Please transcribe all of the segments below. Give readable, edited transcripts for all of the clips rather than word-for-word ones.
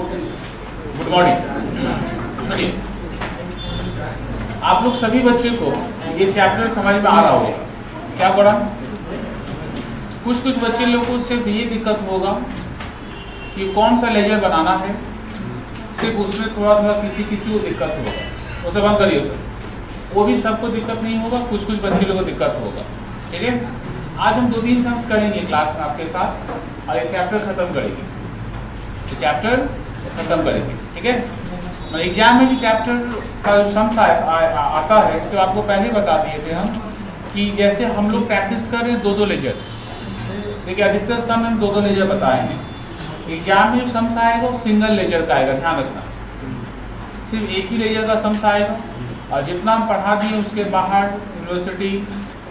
Good morning. सुनिए, आप लोग सभी बच्चे को ये चैप्टर समझ में आ रहा होगा। क्या पढ़ा? कुछ कुछ बच्चे लोग को सिर्फ ये दिक्कत होगा कि कौन सा लेजर बनाना है, सिर्फ उसमें थोड़ा थोड़ा किसी को दिक्कत होगा। उसे बंद करिए सर। वो भी सबको दिक्कत नहीं होगा, कुछ कुछ बच्चे लोगों को दिक्कत होगा। ठीक है, आज हम 2-3 सम्स करेंगे क्लास में आपके साथ और ये चैप्टर खत्म करेंगे। ठीक है, एग्जाम में जो चैप्टर का जो सम्स आता है तो आपको पहले बता दिए थे हम कि जैसे हम लोग प्रैक्टिस कर रहे हैं 2-2 लेजर। देखिए, अधिकतर सम हम 2-2 लेजर बताए हैं। एग्जाम में जो सम्स आएगा वो सिंगल लेजर का आएगा, ध्यान रखना। सिर्फ एक ही लेजर का सम्स आएगा और जितना हम पढ़ा दिए उसके बाहर यूनिवर्सिटी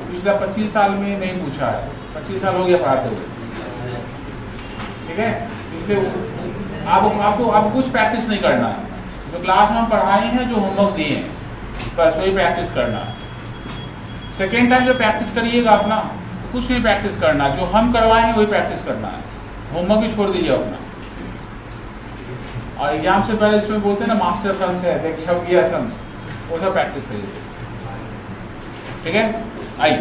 पिछला 25 साल में नहीं पूछा है। 25 साल हो गया पढ़ाते हुए। ठीक है, इसलिए आपको कुछ प्रैक्टिस नहीं करना है। जो क्लास में हम पढ़ाए हैं, जो होमवर्क दिए हैं, बस वही प्रैक्टिस करना है। सेकेंड टाइम जो प्रैक्टिस करिएगा अपना, कुछ नहीं प्रैक्टिस करना, जो हम करवाए हैं वही प्रैक्टिस करना है। होमवर्क भी छोड़ दीजिए अपना। और एग्जाम से पहले इसमें बोलते हैं ना मास्टर सम्स है, देख छप गया सम्स, वो सब प्रैक्टिस करिए। ठीक है, आइए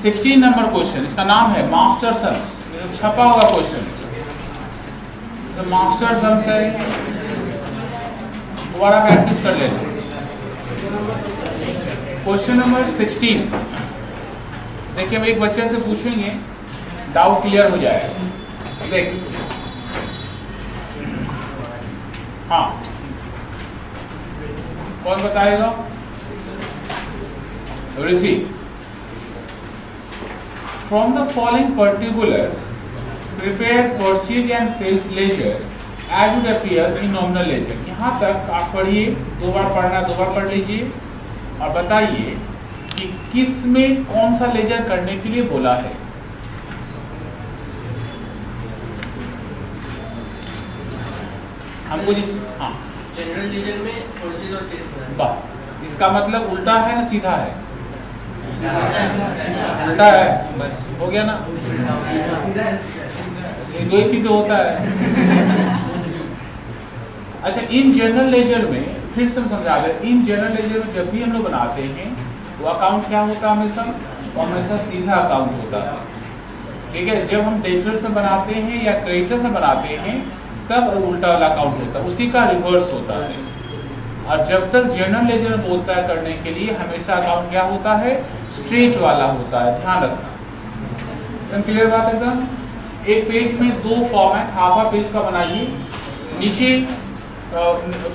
16 नंबर क्वेश्चन, इसका नाम है मास्टर सम्स। छपा हुआ क्वेश्चन मास्टर सम्स है, दोबारा प्रैक्टिस कर लेते। Question number 16। देखिए, हम एक बच्चे से पूछेंगे, डाउट क्लियर हो जाएगा। देख, हाँ, कौन बताएगा? Rishi. From the following particulars prepare purchase and sales ledger as would appear in nominal ledger. यहाँ तक आप पढ़िए, 2 बार पढ़ना, 2 बार पढ़ लीजिए और बताइए कि किस में कौन सा लेजर करने के लिए बोला है। हमको हाँ, जनरल लेजर में परचेज और सेल्स। बस, इसका मतलब उल्टा है ना सीधा है? उल्टा है, बस हो गया ना। ये 2 ही चीजें होता है। अच्छा, इन जनरल लेजर में फिर से हम समझा दें, इन जनरल लेजर में जब भी हम लोग बनाते हैं वो अकाउंट क्या होता है? हमेशा सीधा अकाउंट होता है। ठीक है, जब हम डेबिटर्स में बनाते हैं या क्रेडिटर्स में बनाते हैं तब उल्टा वाला अकाउंट होता है, उसी का रिवर्स होता है। और जब तक जनरल लेजर में बोलता है करने के लिए, हमेशा अकाउंट क्या होता है? स्ट्रेट वाला होता है, ध्यान रखना। एकदम क्लियर बात है एकदम। एक पेज में 2 फॉर्मेट, हाफ पेज का बनाइए, नीचे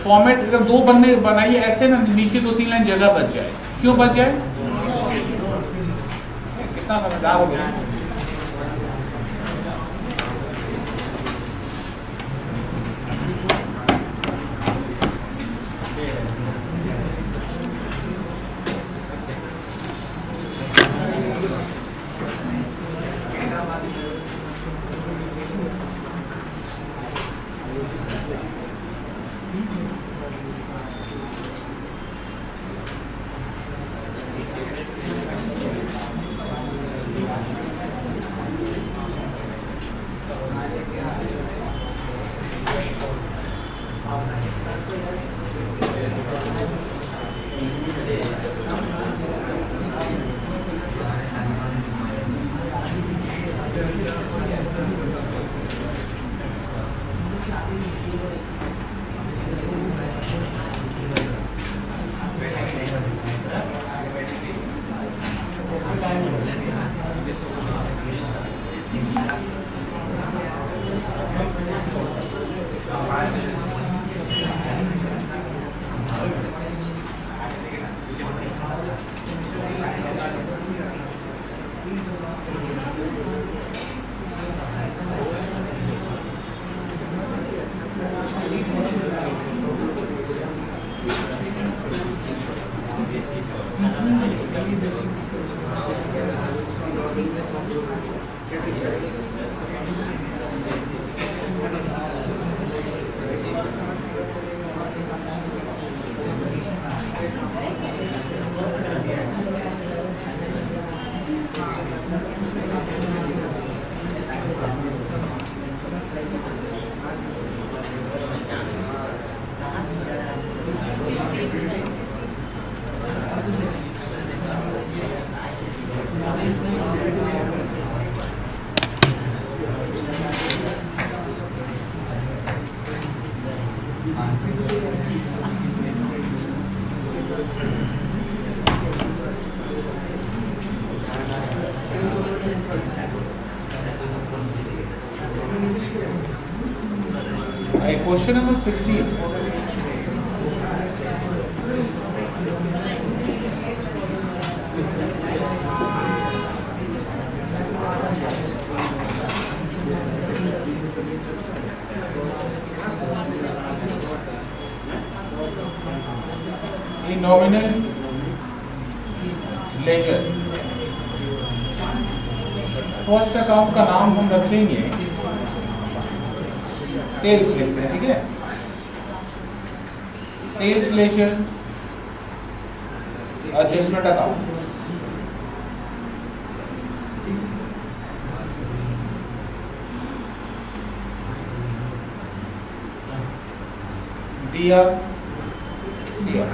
फॉर्मेट एकदम 2 बनाइए ऐसे ना, नीचे 2-3 लाइन जगह बच जाए। क्यों बच जाए? कितना समझदार हो गया। Question number 16. In nominal ledger first account का नाम हम रखेंगे सेल्स लिखते हैं, ठीक है। Sales ledger adjustment account, DR CR।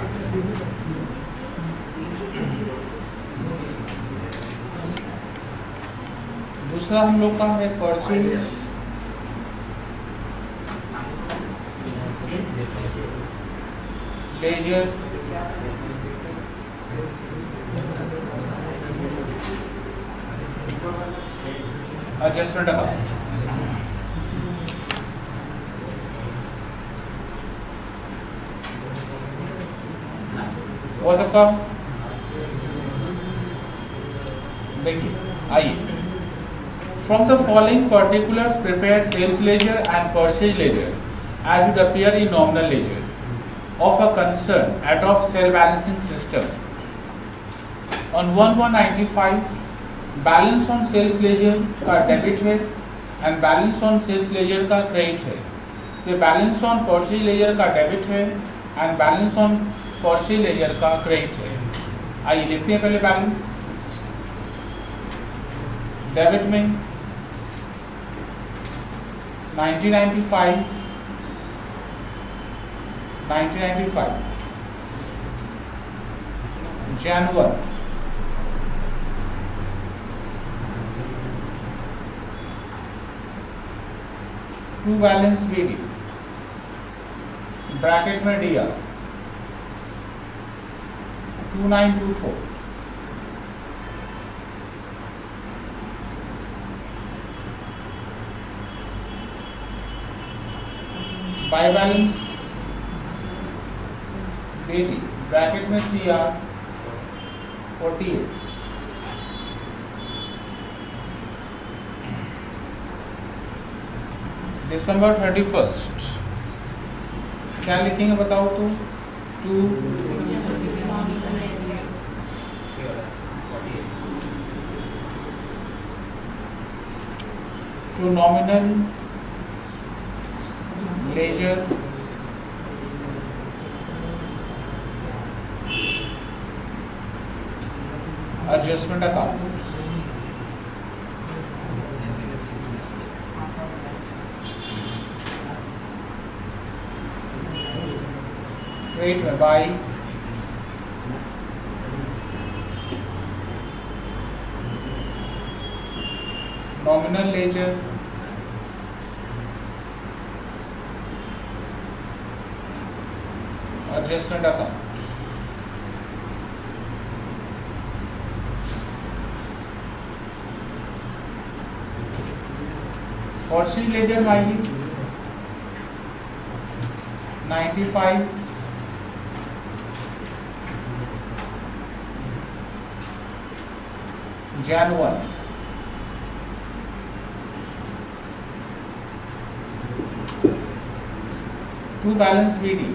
दूसरा हम लोग का है परचेज लेजर एडजस्टमेंट अकाउंट। हो सकता देखिए, आइए। From the following particulars prepared sales ledger and purchase ledger as would appear in nominal ledger of a concern adopt cell balancing system. On 1/1/95 balance on sales ledger का debit है and balance on sales ledger का credit है। तो balance on purchase ledger का debit है and balance on purchase ledger का credit है। आइए लिखते हैं पहले बैलेंस। डेबिट में 1995 January 2 बैलेंस BD ब्रैकेट में DR 2924 by balance BD bracket में CR 48 December 31 क्या लिखेंगे बताओ तो? To nominal ledger adjustment account. रेट में by nominal ledger adjustment account. Purchase ledger में आइए 95 January 2 बैलेंस BD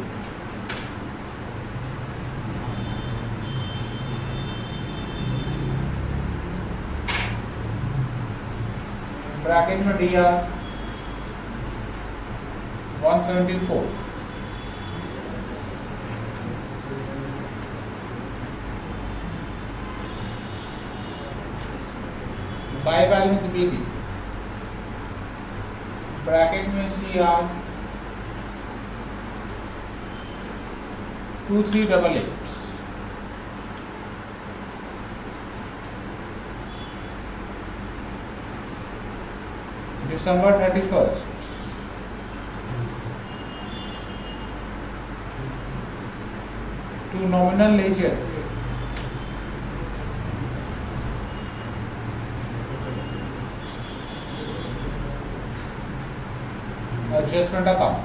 ब्रैकेट में DR 174 by balance BD bracket में CR 2388 December 31 to nominal ledger. Adjustment account.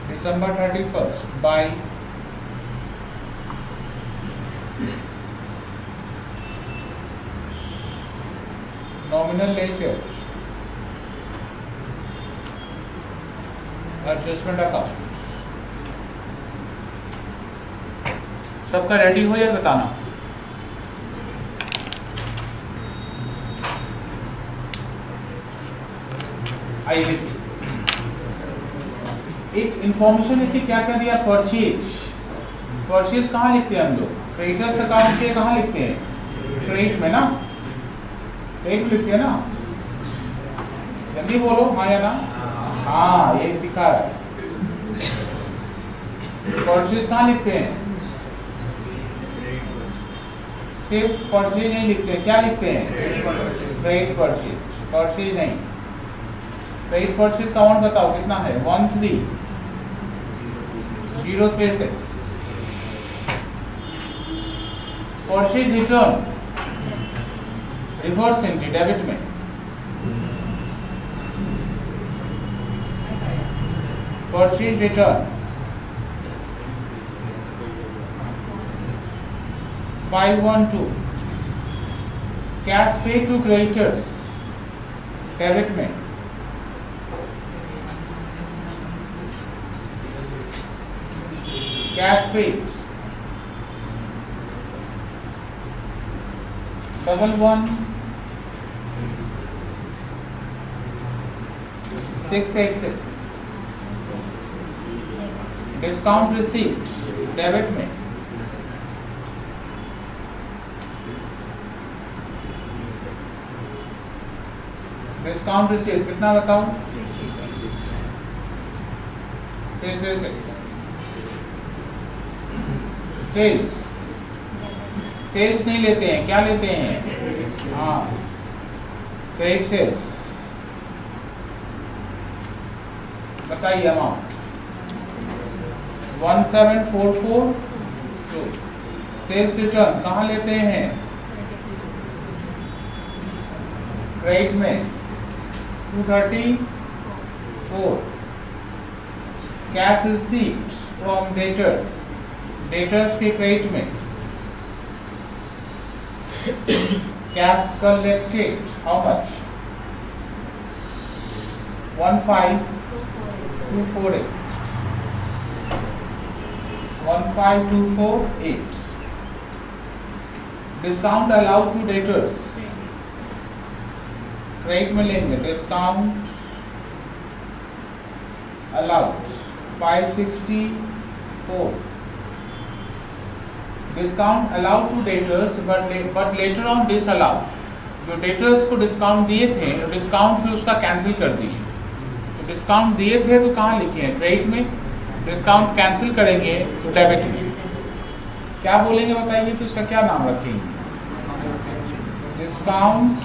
December 31st by nominal ledger adjustment account. सबका ready हो या बताना। आइए देखिए, एक इंफॉर्मेशन लिखिए, क्या क्या दिया, परचेज। परचेज कहाँ लिखते हैं हम लोग, क्रेडिटर्स अकाउंट के कहाँ लिखते हैं, क्रेडिट में ना, क्रेडिट में लिखते हैं ना, जल्दी बोलो हाँ या ना, हाँ ये सीखा है। परचेज कहाँ लिखते हैं, सिर्फ परचेज नहीं लिखते हैं, क्या लिखते हैं, क्रेडिट परचेज, परचेज नहीं। क्रेडिट परचेज का अमाउंट बताओ कितना है, 13036। Purchase return reverse entry debit में, purchase return 512, cash paid to creditors debit में, cash paid 11686, discount receipt debit में, डिस्काउंट रिसीप्ट कितना बताओ, 636। सेल्स, सेल्स नहीं लेते हैं, क्या लेते हैं, हाँ क्रेडिट सेल्स, बताइए अमाउंट 17442। सेल्स रिटर्न कहाँ लेते हैं, क्रेडिट में 234। Cash receipt from debtors, debtors के क्रेडिट में, cash collected how much, 15248, 15248। Discount allowed to debtors, credit में लेंगे, discount allowed 564। Discount allowed to debtors but later on disallowed. जो डेटर्स को डिस्काउंट दिए थे, डिस्काउंट फिर उसका कैंसिल कर दिए। तो डिस्काउंट दिए थे तो कहाँ लिखे हैं, क्रेडिट में, डिस्काउंट कैंसिल करेंगे तो डेबिट में। क्या बोलेंगे बताइए, तो इसका क्या नाम रखेंगे, डिस्काउंट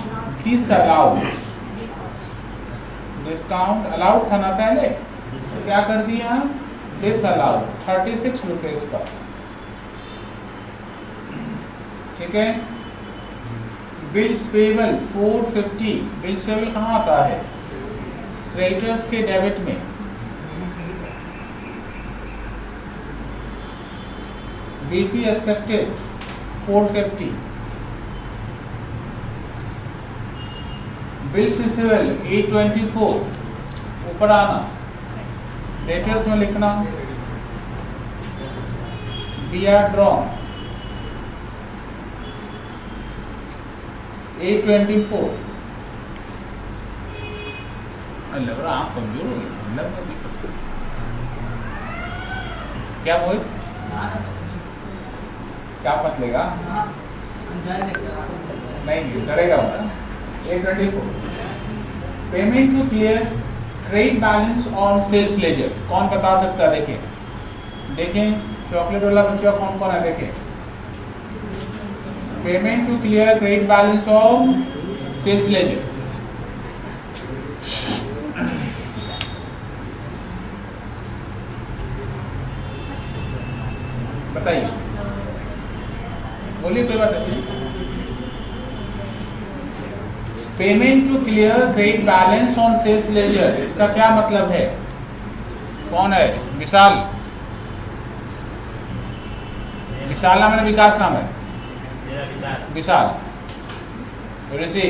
डिसअलाउड। डिस्काउंट अलाउड था ना पहले, तो क्या कर दिया हम, डिसअलाउड 36 रुपीज का, ठीक है। बिल्स पेबल 450, बिल्स पेबल कहाँ आता है, क्रेडिटर्स के डेबिट में, बीपी एक्सेप्टेड 450। बिल्स रिसीवेबल 824, ऊपर आना, डेटर्स में लिखना, वी आर ड्रॉन 824। लग रहा आप कमजोर हो गए, क्या बोल, चाप मत लेगा, नहीं डरेगा 824। Payment to clear credit balance on sales ledger, कौन बता सकता है, देखें देखें चॉकलेट वाला बच्चा कौन कौन है, देखें। Payment to clear credit balance on sales ledger, बताइए, बोलिए, कोई बात नहीं। Payment to clear credit balance on sales ledger, इसका क्या मतलब है? कौन है? विशाल। विशाल नाम है, विकास नाम है? Vishal. Rishi,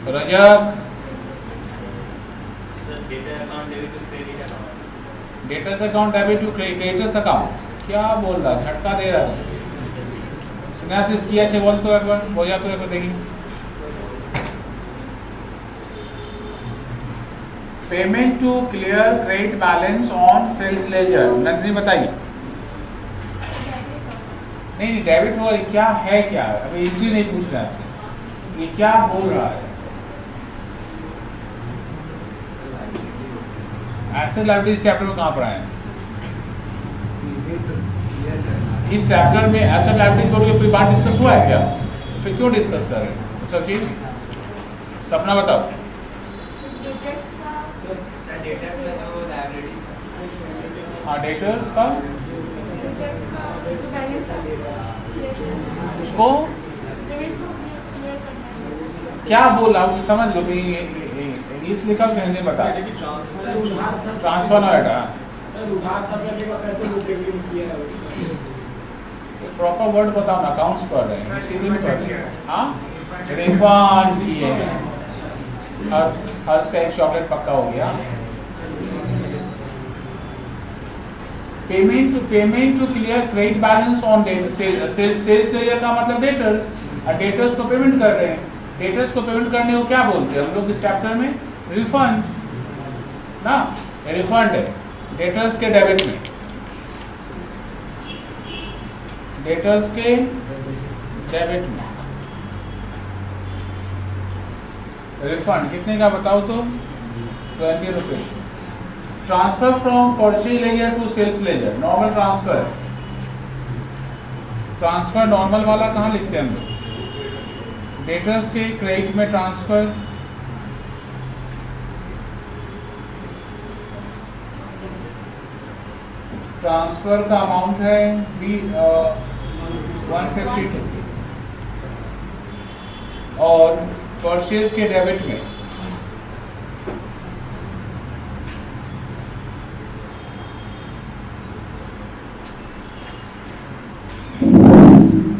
Rajak, debtors account debit to creditors account, क्या बोल रहा है? झटका दे रहा है। सिनेसिस किया से बोल तो एक बार, हो जा तो एक बार देखिए। Payment to clear credit balance on sales ledger, Nandini बताइए। नहीं, डेबिट हो क्या है? क्या अभी इजी नहीं पूछ रहे आपसे, ये क्या बोल रहा है? एसेट लायबिलिटी चैप्टर में कहाँ पढ़ाए हैं? इस चैप्टर में एसेट लायबिलिटी को कोई बात डिस्कस हुआ है क्या? फिर क्यों डिस्कस कर रहे हैं सब चीज? सपना बताओ। हाँ, डेटर्स का उसको क्या बोल रहा हूँ, समझ लो। इंग्लिश लिखा उसका हिंदी बता। ट्रांसफर ना बेटा, प्रॉपर वर्ड बताओ ना। अकाउंट्स पढ़ रहे हैं, हिस्ट्री नहीं पढ़ रहे हैं। हाँ, रिफंड किए हैं। हर्ष का एक चॉकलेट पक्का हो गया। Payment to clear credit balance on sales ledger का मतलब डेटर्स, और डेटर्स को पेमेंट कर रहे हैं। डेटर्स को पेमेंट करने को क्या बोलते हैं हम लोग इस चैप्टर में? रिफंड ना, रिफंड है डेटर्स के डेबिट में। डेटर्स के डेबिट में रिफंड कितने का बताओ तो? 20 rupees. Transfer from purchase ledger to sales ledger, normal transfer. Transfer normal वाला कहाँ लिखते हैं हम लोग? डेटर्स के क्रेडिट में ट्रांसफर। ट्रांसफर का अमाउंट है 152 और परचेज के डेबिट में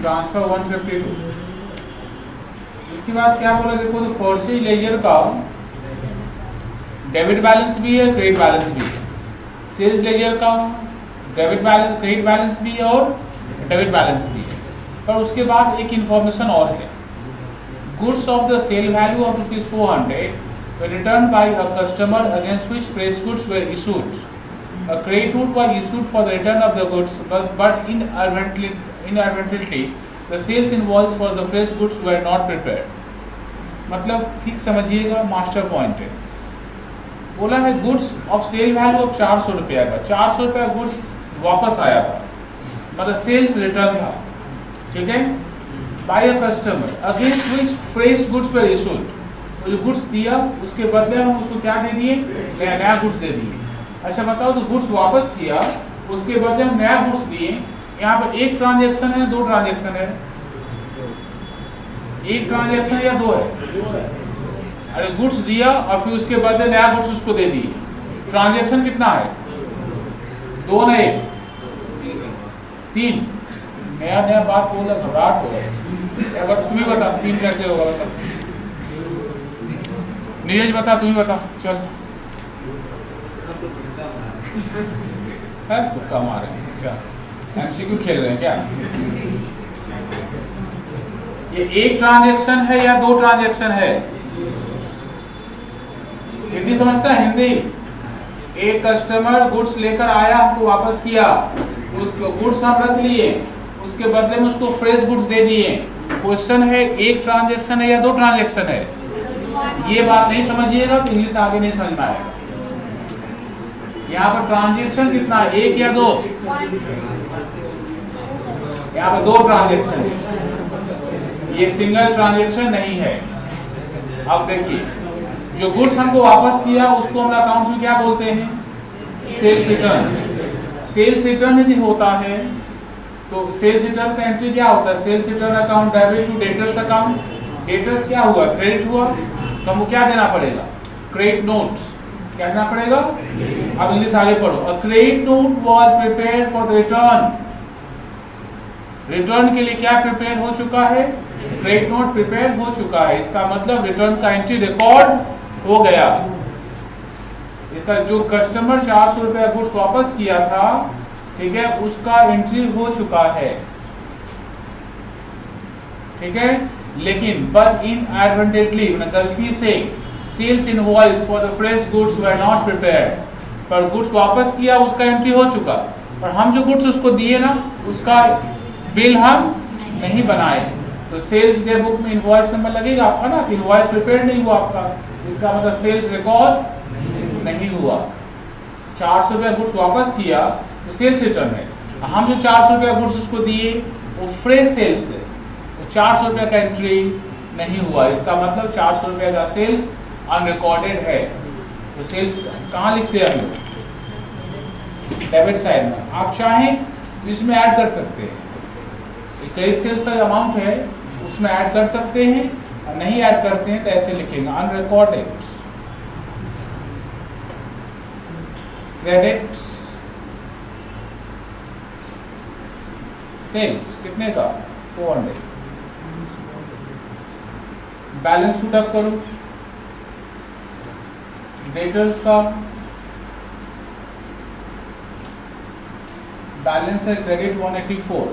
ट्रांसफर 152। इसके बाद क्या बोला देखो, तो परचेज लेजर का डेबिट बैलेंस भी है, क्रेडिट बैलेंस भी है। सेल्स लेजर का डेबिट बैलेंस, क्रेडिट बैलेंस भी है और डेबिट बैलेंस भी है। पर उसके बाद एक इंफॉर्मेशन और है, goods of the sale value of ₹400 were returned by a customer against which fresh goods were issued. A credit note was issued for the return of the goods, but inadvertently the sales invoice for the fresh goods were not prepared. मतलब ठीक समझिएगा, master point है। बोला है goods of sale value of 400 रुपया का, 400 रुपया goods वापस आया था, मतलब सेल्स रिटर्न था, ठीक है, by a customer against which fresh goods were issued. तो जो गुड्स दिया उसके बदले हम उसको क्या दे दिए? नया गुड्स दे दिए। अच्छा बताओ, तो गुड्स वापस किया, उसके बदले हम नया गुड्स दिए। यहाँ पर एक ट्रांजेक्शन है, दो ट्रांजेक्शन है? एक ट्रांजेक्शन या दो है? अरे गुड्स दिया और फिर उसके बदले नया गुड्स उसको दे दिए। ट्रांजेक्शन कितना है? दो ना एक? 3। नया नया बात बोला, घबराहट हो गया। बस तुम ही बता 3 कैसे होगा? बता नीरज, बता, तुम ही बता। चल है तुक्का मारे क्या? एमसीक्यू खेल रहे हैं क्या? ये एक ट्रांजेक्शन है या दो ट्रांजेक्शन है? हिंदी समझता है? हिंदी। एक कस्टमर गुड्स लेकर आया, हमको वापस किया, उसको गुड्स हम रख लिए, उसके बदले में उसको फ्रेश गुड्स दे दिए। क्वेश्चन है एक ट्रांजेक्शन है या दो ट्रांजेक्शन है? ये बात नहीं समझिएगा तो इंग्लिश आगे नहीं समझ में आएगा। यहाँ पर ट्रांजेक्शन कितना है, एक या दो? यहाँ पर दो ट्रांजेक्शन है, ये सिंगल ट्रांजेक्शन नहीं है। अब देखिए, जो गुड्स हमको वापस किया उसको हम अकाउंट्स में क्या बोलते हैं? Sales return. सेल्स रिटर्न यदि होता है तो सेल्स रिटर्न का एंट्री क्या होता है? Sales return account debit to debtors account. Debtors क्या हुआ? क्रेडिट हुआ, तो हमको क्या देना पड़ेगा? Credit notes. क्या देना पड़ेगा? अब इंग्लिश आगे पढ़ो। A credit note was prepared for the return. Return के लिए क्या प्रिपेयर हो चुका है? क्रेडिट नोट प्रिपेयर हो चुका है। इसका मतलब रिटर्न का एंट्री रिकॉर्ड हो गया। इसका जो कस्टमर 400 रुपया गुड्स वापस किया था, ठीक है, उसका एंट्री हो चुका है, ठीक है। लेकिन बट इन एडवांटेजली, गलती से sales invoice for the fresh goods were not prepared, पर गुड्स वापस किया, उसका एंट्री हो चुका, पर हम जो गुड्स उसको दिए ना, उसका बिल हम नहीं बनाए, तो सेल्स डे बुक में इनवॉइस नंबर लगेगा आपका ना, इनवॉइस प्रिपेयर नहीं हुआ आपका, इसका मतलब सेल्स रिकॉर्ड नहीं हुआ। 400 रुपया गुड्स वापस किया तो सेल्स रिटर्न है। हम जो 400 रुपया गुड्स उसको दिए वो फ्रेश सेल्स है, तो 400 रुपया का एंट्री नहीं हुआ। इसका मतलब 400 रुपया का सेल्स अनरिकॉर्डेड है। तो सेल्स कहाँ लिखते हैं हम लोग? डेबिट साइड में। आप चाहें इसमें ऐड कर सकते हैं, क्रेडिट सेल्स का अमाउंट है उसमें ऐड कर सकते हैं, और नहीं ऐड करते हैं तो ऐसे लिखेंगे अनरिकॉर्डेड क्रेडिट सेल्स। कितने का? 400। बैलेंस पुटअप करो। डेटर्स का बैलेंस है क्रेडिट 184,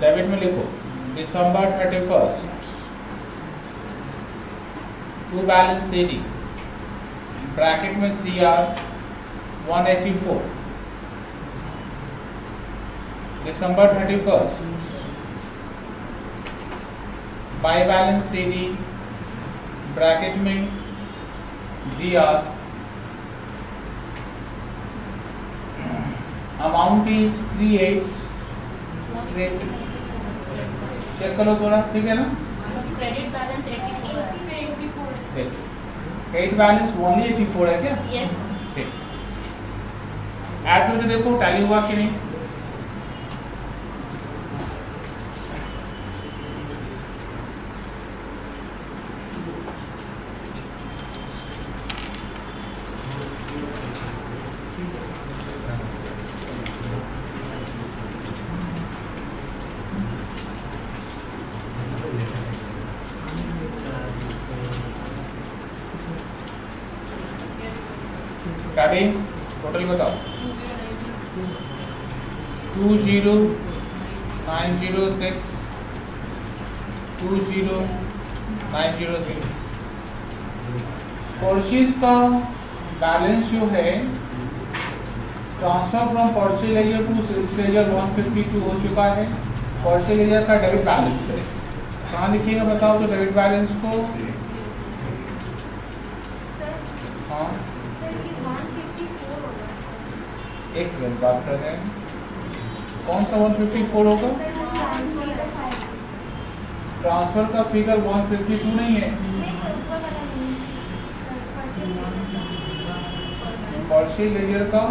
डेबिट में लिखो दिसंबर 31 टू बैलेंस 80, ब्रैकेट में CR 184, December 31 by balance CD, bracket में DR, अमाउंट इज 3836। चेक करो थोड़ा, ठीक है ना? क्रेडिट बैलेंस 84 है। क्रेडिट बैलेंस ओनली 84 है क्या? यस। ठीक, ऐड करके देखो टैली हुआ कि नहीं। टैली टोटल बताओ। 20906 20906। परचेज का बैलेंस जो है transfer from purchase ledger to sales ledger 152 हो चुका है। परचेज लेजर का डेबिट बैलेंस है, कहाँ लिखिएगा बताओ तो डेबिट बैलेंस को। हाँ एक सेकंड बात कर रहे हैं, कौन सा 154 होगा? ट्रांसफर का फिगर 152 नहीं है, परचेज लेजर का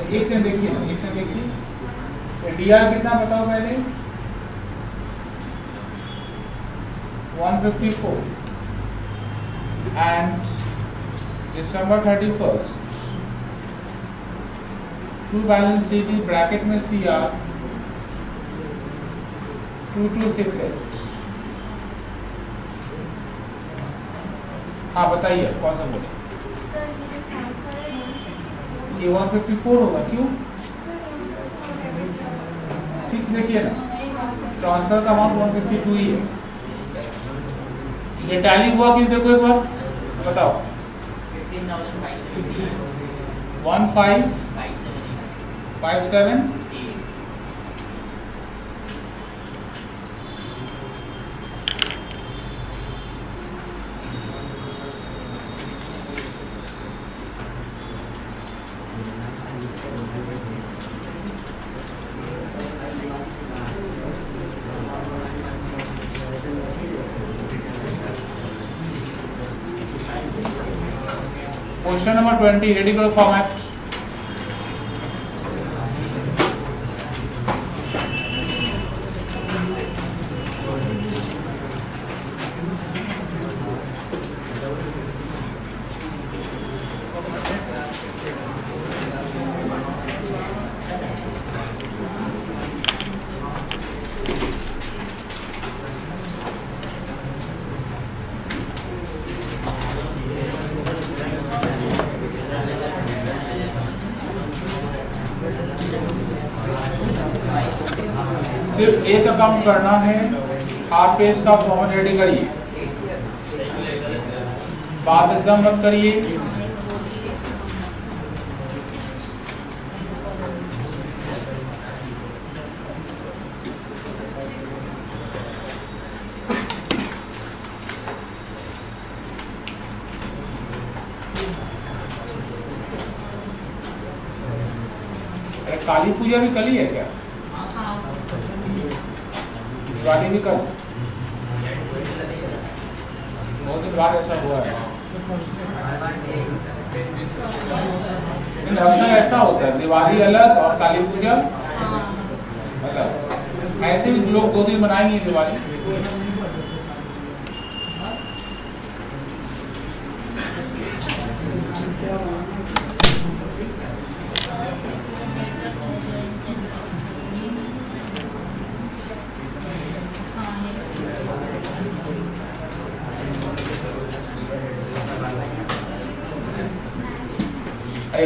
एक से देखिए ना, एक से देखिए DR कितना बताओ पहले? 154 and December 31 to balance CD, bracket में CR 2268। हाँ बताइए कौन सा बोले? ये 154 होगा, क्यों? ठीक से देखिए ना, ट्रांसफर का अमाउंट 152 ही है। ये टैली हुआ कि देखो एक बार बताओ। 1557 1 क्वेश्चन नंबर 20, रेडी करो फॉर्मेट। सिर्फ एक अकाउंट करना है, हाफ पेज का फॉर्मेट रेडी करिए, बात एकदम मत करिए। काली पूजा भी कल ही है क्या? दिवाली भी कल? बहुत दिन बाद ऐसा हुआ है। अक्सर ऐसा होता है, दिवाली अलग और काली पूजा अलग। ऐसे भी लोग 2 दिन मनाएंगे Diwali.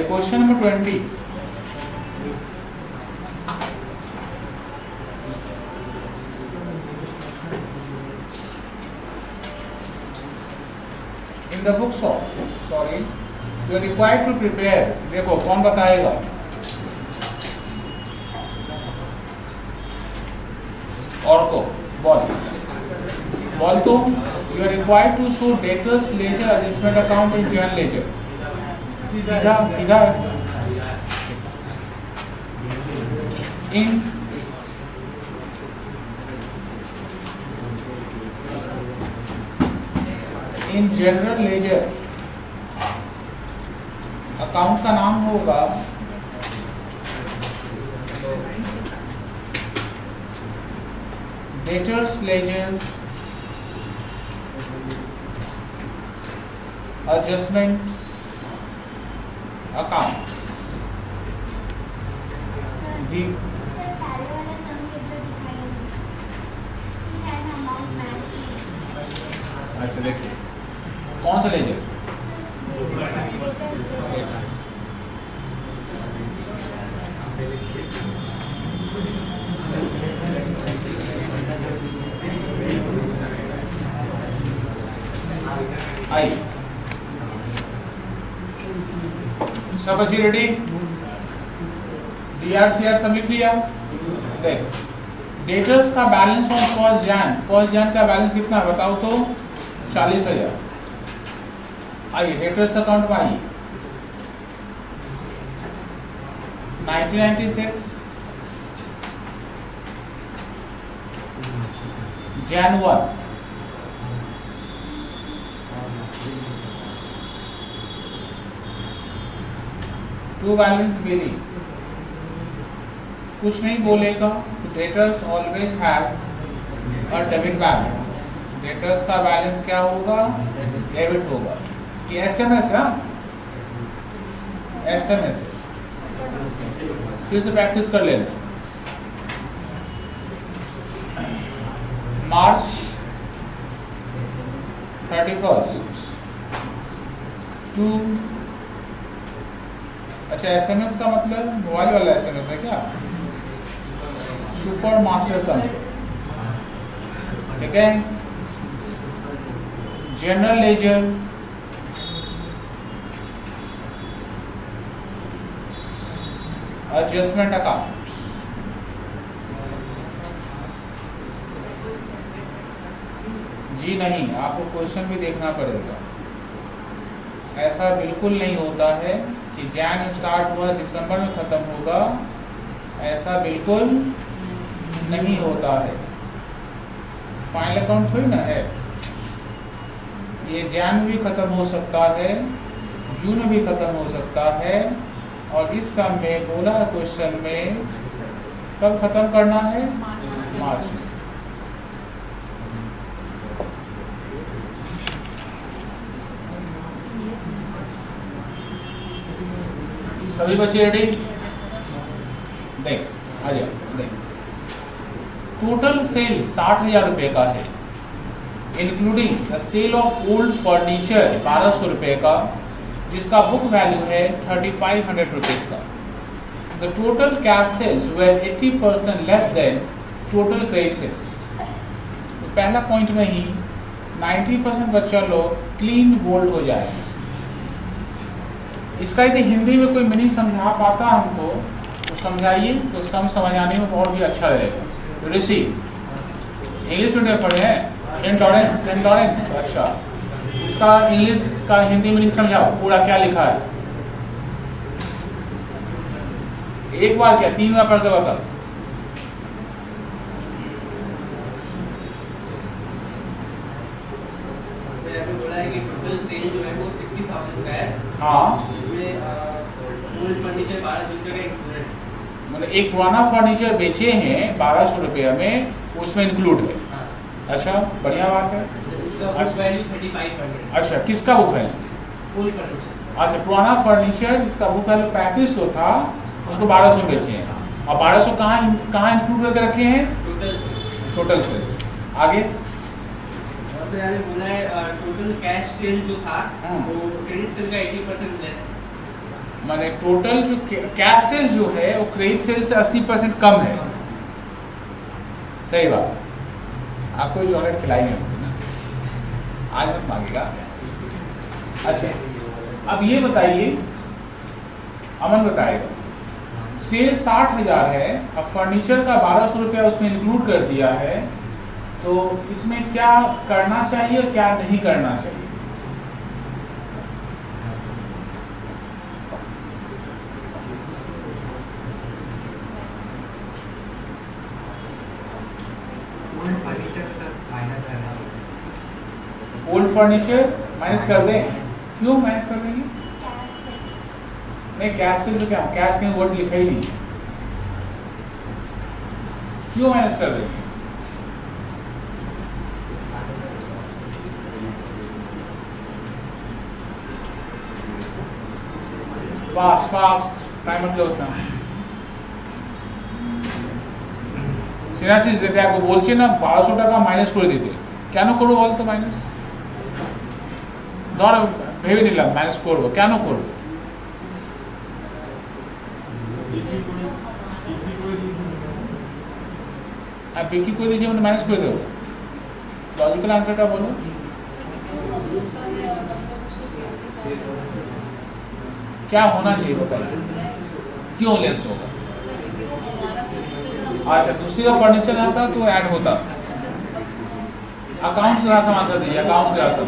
Question number 20. In the books of, sorry, you are required to prepare. देखो कौन बताएगा? और को बोल तो you are required to show debtors ledger adjustment account in general ledger. सीधा इन जनरल लेजर अकाउंट का नाम होगा डेटर्स लेजर एडजस्टमेंट अकाउंट। अच्छा देखिए कौन सा लेजर? आई सब अच्छी रेडी? DRCR सब लिख लिया? देख डेटर्स का बैलेंस ऑन 1 जन का बैलेंस कितना बताओ तो 40,000। आइए डेटर्स अकाउंट में आइए 1996 Jan 1 टू बैलेंस बिलिंग कुछ नहीं बोलेगा। Debtors always have a debit balance. Debtors का बैलेंस क्या होगा? डेबिट होगा। ये एसएमएस है, एसएमएस फिर से प्रैक्टिस कर लेना। मार्च 31 टू, अच्छा एसएमएस का मतलब मोबाइल वाला एसएमएस है क्या? सुपर मास्टर सम्स, ठीक है। जनरल लेजर एडजस्टमेंट अकाउंट, जी नहीं, आपको क्वेश्चन भी देखना पड़ेगा। ऐसा बिल्कुल नहीं होता है कि जैन स्टार्ट हुआ दिसंबर में खत्म होगा, ऐसा बिल्कुल नहीं होता है। फाइनल अकाउंट थोड़ी ना है, ये जैन भी खत्म हो सकता है जून में भी खत्म हो सकता है, और इस सम में बोला क्वेश्चन में कब खत्म करना है? मार्च में। सभी बच्चे रेडी? देख आ जाओ। देख टोटल सेल 60,000 रुपये का है, including the sale of old furniture 1200 रुपये का, जिसका बुक वैल्यू है 3500 रुपीज का। The total cash sales were 80% less than total credit sales. तो पहला पॉइंट में ही 90% बच्चा लोग क्लीन बोल्ड हो जाए। इसका यदि हिंदी में कोई मीनिंग समझा पाता हमको तो समझाइए, तो समझाने में और भी अच्छा रहेगा। रिसीव इंग्लिश मीडियम पढ़े हैं, सेंट लॉरेंस। अच्छा, इसका इंग्लिश का हिंदी मीनिंग समझाओ, पूरा क्या लिखा है? एक बार क्या 3 बार पढ़ के बताओ। बोला है कि टोटल सेल जो है वो 60,000 का है। हाँ, ओल्ड फर्नीचर 1200 रुपये का इंक्लूडेड, मतलब एक पुराना फर्नीचर बेचे हैं 1200 रुपये में, उसमें इंक्लूड है। हाँ। अच्छा, बढ़िया बात है। उसका बुक वैल्यू 3500। अच्छा, किसका बुक है? Old furniture. अच्छा, पुराना फर्नीचर जिसका बुक वैल्यू 3500 था, उसको 1200 बेचे हैं, और 1200 कहाँ इंक्लूड करके रखे हैं? Total sales. आगे से यानी बोला है टोटल कैश सेल जो था हाँ। वो क्रेडिट सेल का 80% लेस, माने टोटल जो कैश सेल जो है वो क्रेडिट सेल से 80% कम है। सही बात। आपको ही चॉकलेट खिलाएंगे ना, आज मत मांगेगा। अच्छा, अब ये बताइए, अमन बताएगा, सेल 60,000 है, अब फर्नीचर का 1200 रुपया उसमें इंक्लूड कर दिया है, तो इसमें क्या करना चाहिए और क्या नहीं करना चाहिए? ओल्ड फर्नीचर को सर माइनस करना है। ओल्ड फर्नीचर माइनस कर दें? क्यों माइनस कर देंगे? नहीं, कैश सेल तो क्या, कैश कहीं वर्ड लिखा ही नहीं है, क्यों माइनस कर देंगे? फास्ट टाइम मत लो उतना। সিনাসিস যেটা আগে বলছি না 1200 টাকা মাইনাস করে দিতে, কেন করবো বলতো মাইনাস? ধর ভেবে নিলাম মাইনাস করবো, কেন করবো? আর বিক্রি করে দিয়েছি মানে মাইনাস করে দেবো, লজিক্যাল আনসারটা বলো। क्या होना चाहिए बताइए, क्यों लेस होगा? अच्छा, दूसरी का फर्नीचर आता तो ऐड होता। अकाउंट से आंसर आंसर दीजिए, अकाउंट से आंसर।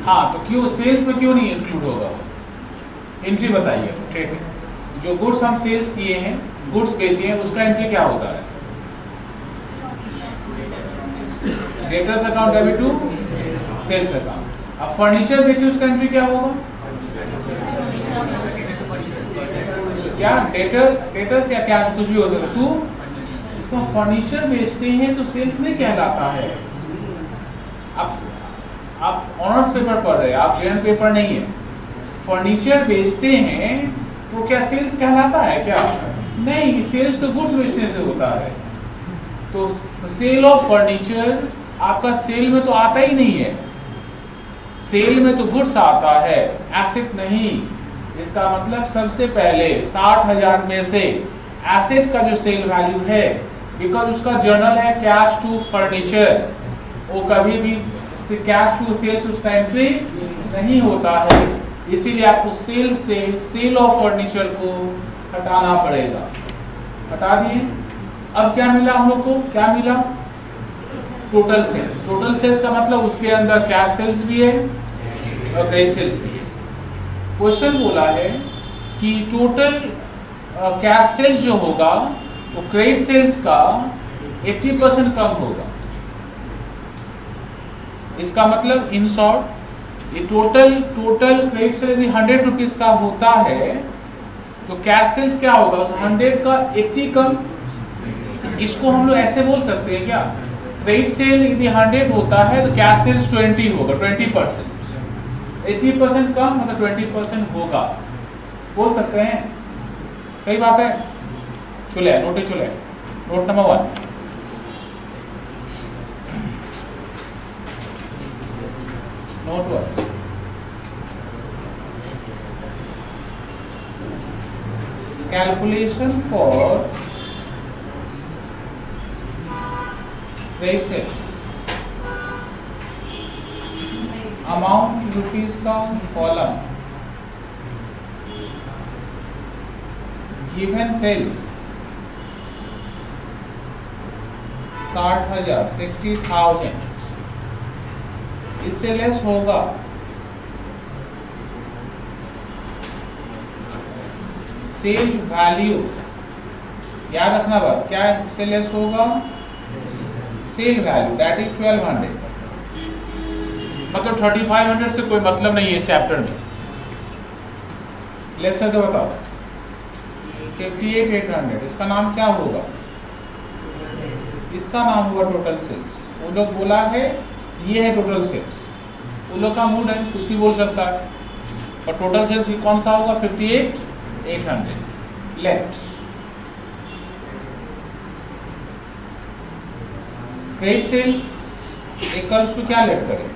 हाँ, तो क्यों सेल्स में क्यों नहीं इंक्लूड होगा? एंट्री बताइए। ठीक है, जो गुड्स हम सेल्स किए हैं, गुड्स बेचे हैं, उसका एंट्री क्या होता है? Debtors account debit to sales account. अब फर्नीचर बेचे उसका एंट्री क्या होगा? क्या डेटर्स या कैश, कुछ भी हो सकता है। टू, इसमें फर्नीचर बेचते हैं तो सेल्स नहीं कहलाता है। आप ऑनर्स पेपर पढ़ रहे हैं, आप जनरल पेपर नहीं है। फर्नीचर बेचते हैं तो क्या सेल्स कहलाता है क्या? नहीं, सेल्स तो गुड्स बेचने से होता है। तो सेल ऑफ फर्नीचर आपका सेल में तो आता ही नहीं है, सेल में तो गुड्स आता है, एसेट नहीं। इसका मतलब सबसे पहले 60,000 में से एसेट का जो सेल वैल्यू है, बिकॉज उसका जर्नल है कैश टू फर्नीचर, वो कभी भी कैश टू सेल्स उसका एंट्री नहीं होता है, इसीलिए आपको सेल से सेल ऑफ फर्नीचर को हटाना पड़ेगा। हटा दिए। अब क्या मिला हम लोग को? क्या मिला? Total sales. टोटल सेल्स का मतलब उसके अंदर कैश सेल्स भी है और क्रेडिट सेल्स भी है। क्वेश्चन बोला है कि टोटल कैश सेल्स जो होगा वो क्रेडिट सेल्स का 80% कम होगा। इसका मतलब इन शॉर्ट ये टोटल क्रेडिट सेल यदि 100 रुपीज का होता है तो कैश सेल्स क्या होगा, उस 100 का 80 कम। इसको हम लोग ऐसे बोल सकते हैं क्या, क्रेडिट सेल यदि 100 होता है तो कैश सेल्स 20 होगा, 20%। 80% कम मतलब 20% होगा, बोल सकते हैं। सही बात है। चले नोट चले, note number 1, note 1, calculation for credit sales amount rupees का कॉलम गिवन सेल्स 60,000 60,000 इससे लेस होगा सेल वैल्यू। याद रखना बात, क्या इससे लेस होगा, सेल वैल्यू दैट इज 1200। मतलब 3500 से कोई मतलब नहीं है इस चैप्टर में। लेस करके बताओ 58,800, इसका नाम क्या होगा, इसका नाम हुआ टोटल सेल्स। वो लोग बोला है ये है टोटल सेल्स, वो लोग का मूड है, कुछ भी बोल सकता है। और टोटल सेल्स कौन सा होगा, 58,800। Let's credit sales equals to क्या लेट करें,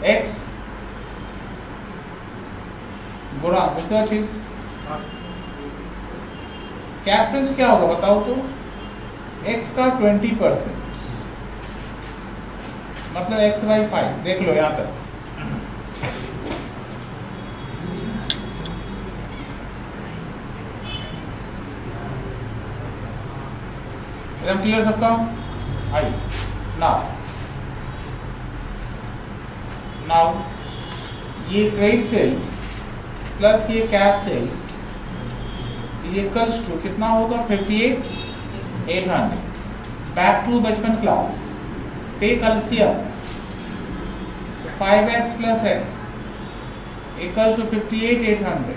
x गुणा दूसरा चीज कैश सेल्स क्या होगा बताओ तो, x का 20% मतलब x/5। देख लो यहां तक। एकदम क्लियर सबका। आई नाउ ये क्रेडिट सेल्स प्लस ये कैश सेल्स इक्वल्स टू कितना होगा, 58,800। बैक टू बचपन class, take LCM 5x plus x equals to 58,800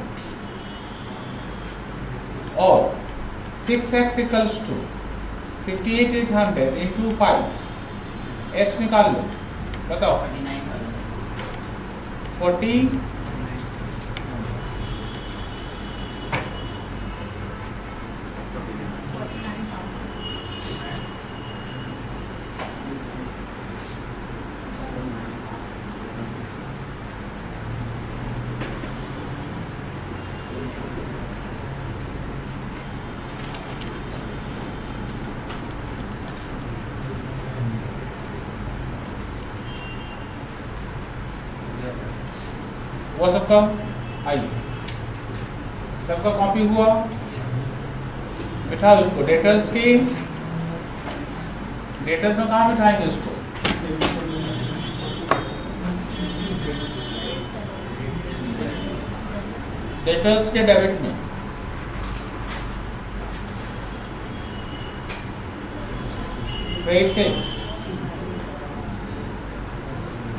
और 6x equals to 58,800 into 5। x निकाल लो, बताओ 40 हुआ सबका। आइए सबका कॉपी हुआ, बिठाओ इसको डेटर्स के, डेटर्स में कहाँ बिठाएंगे इसको, डेटर्स के डेबिट में। Credit sales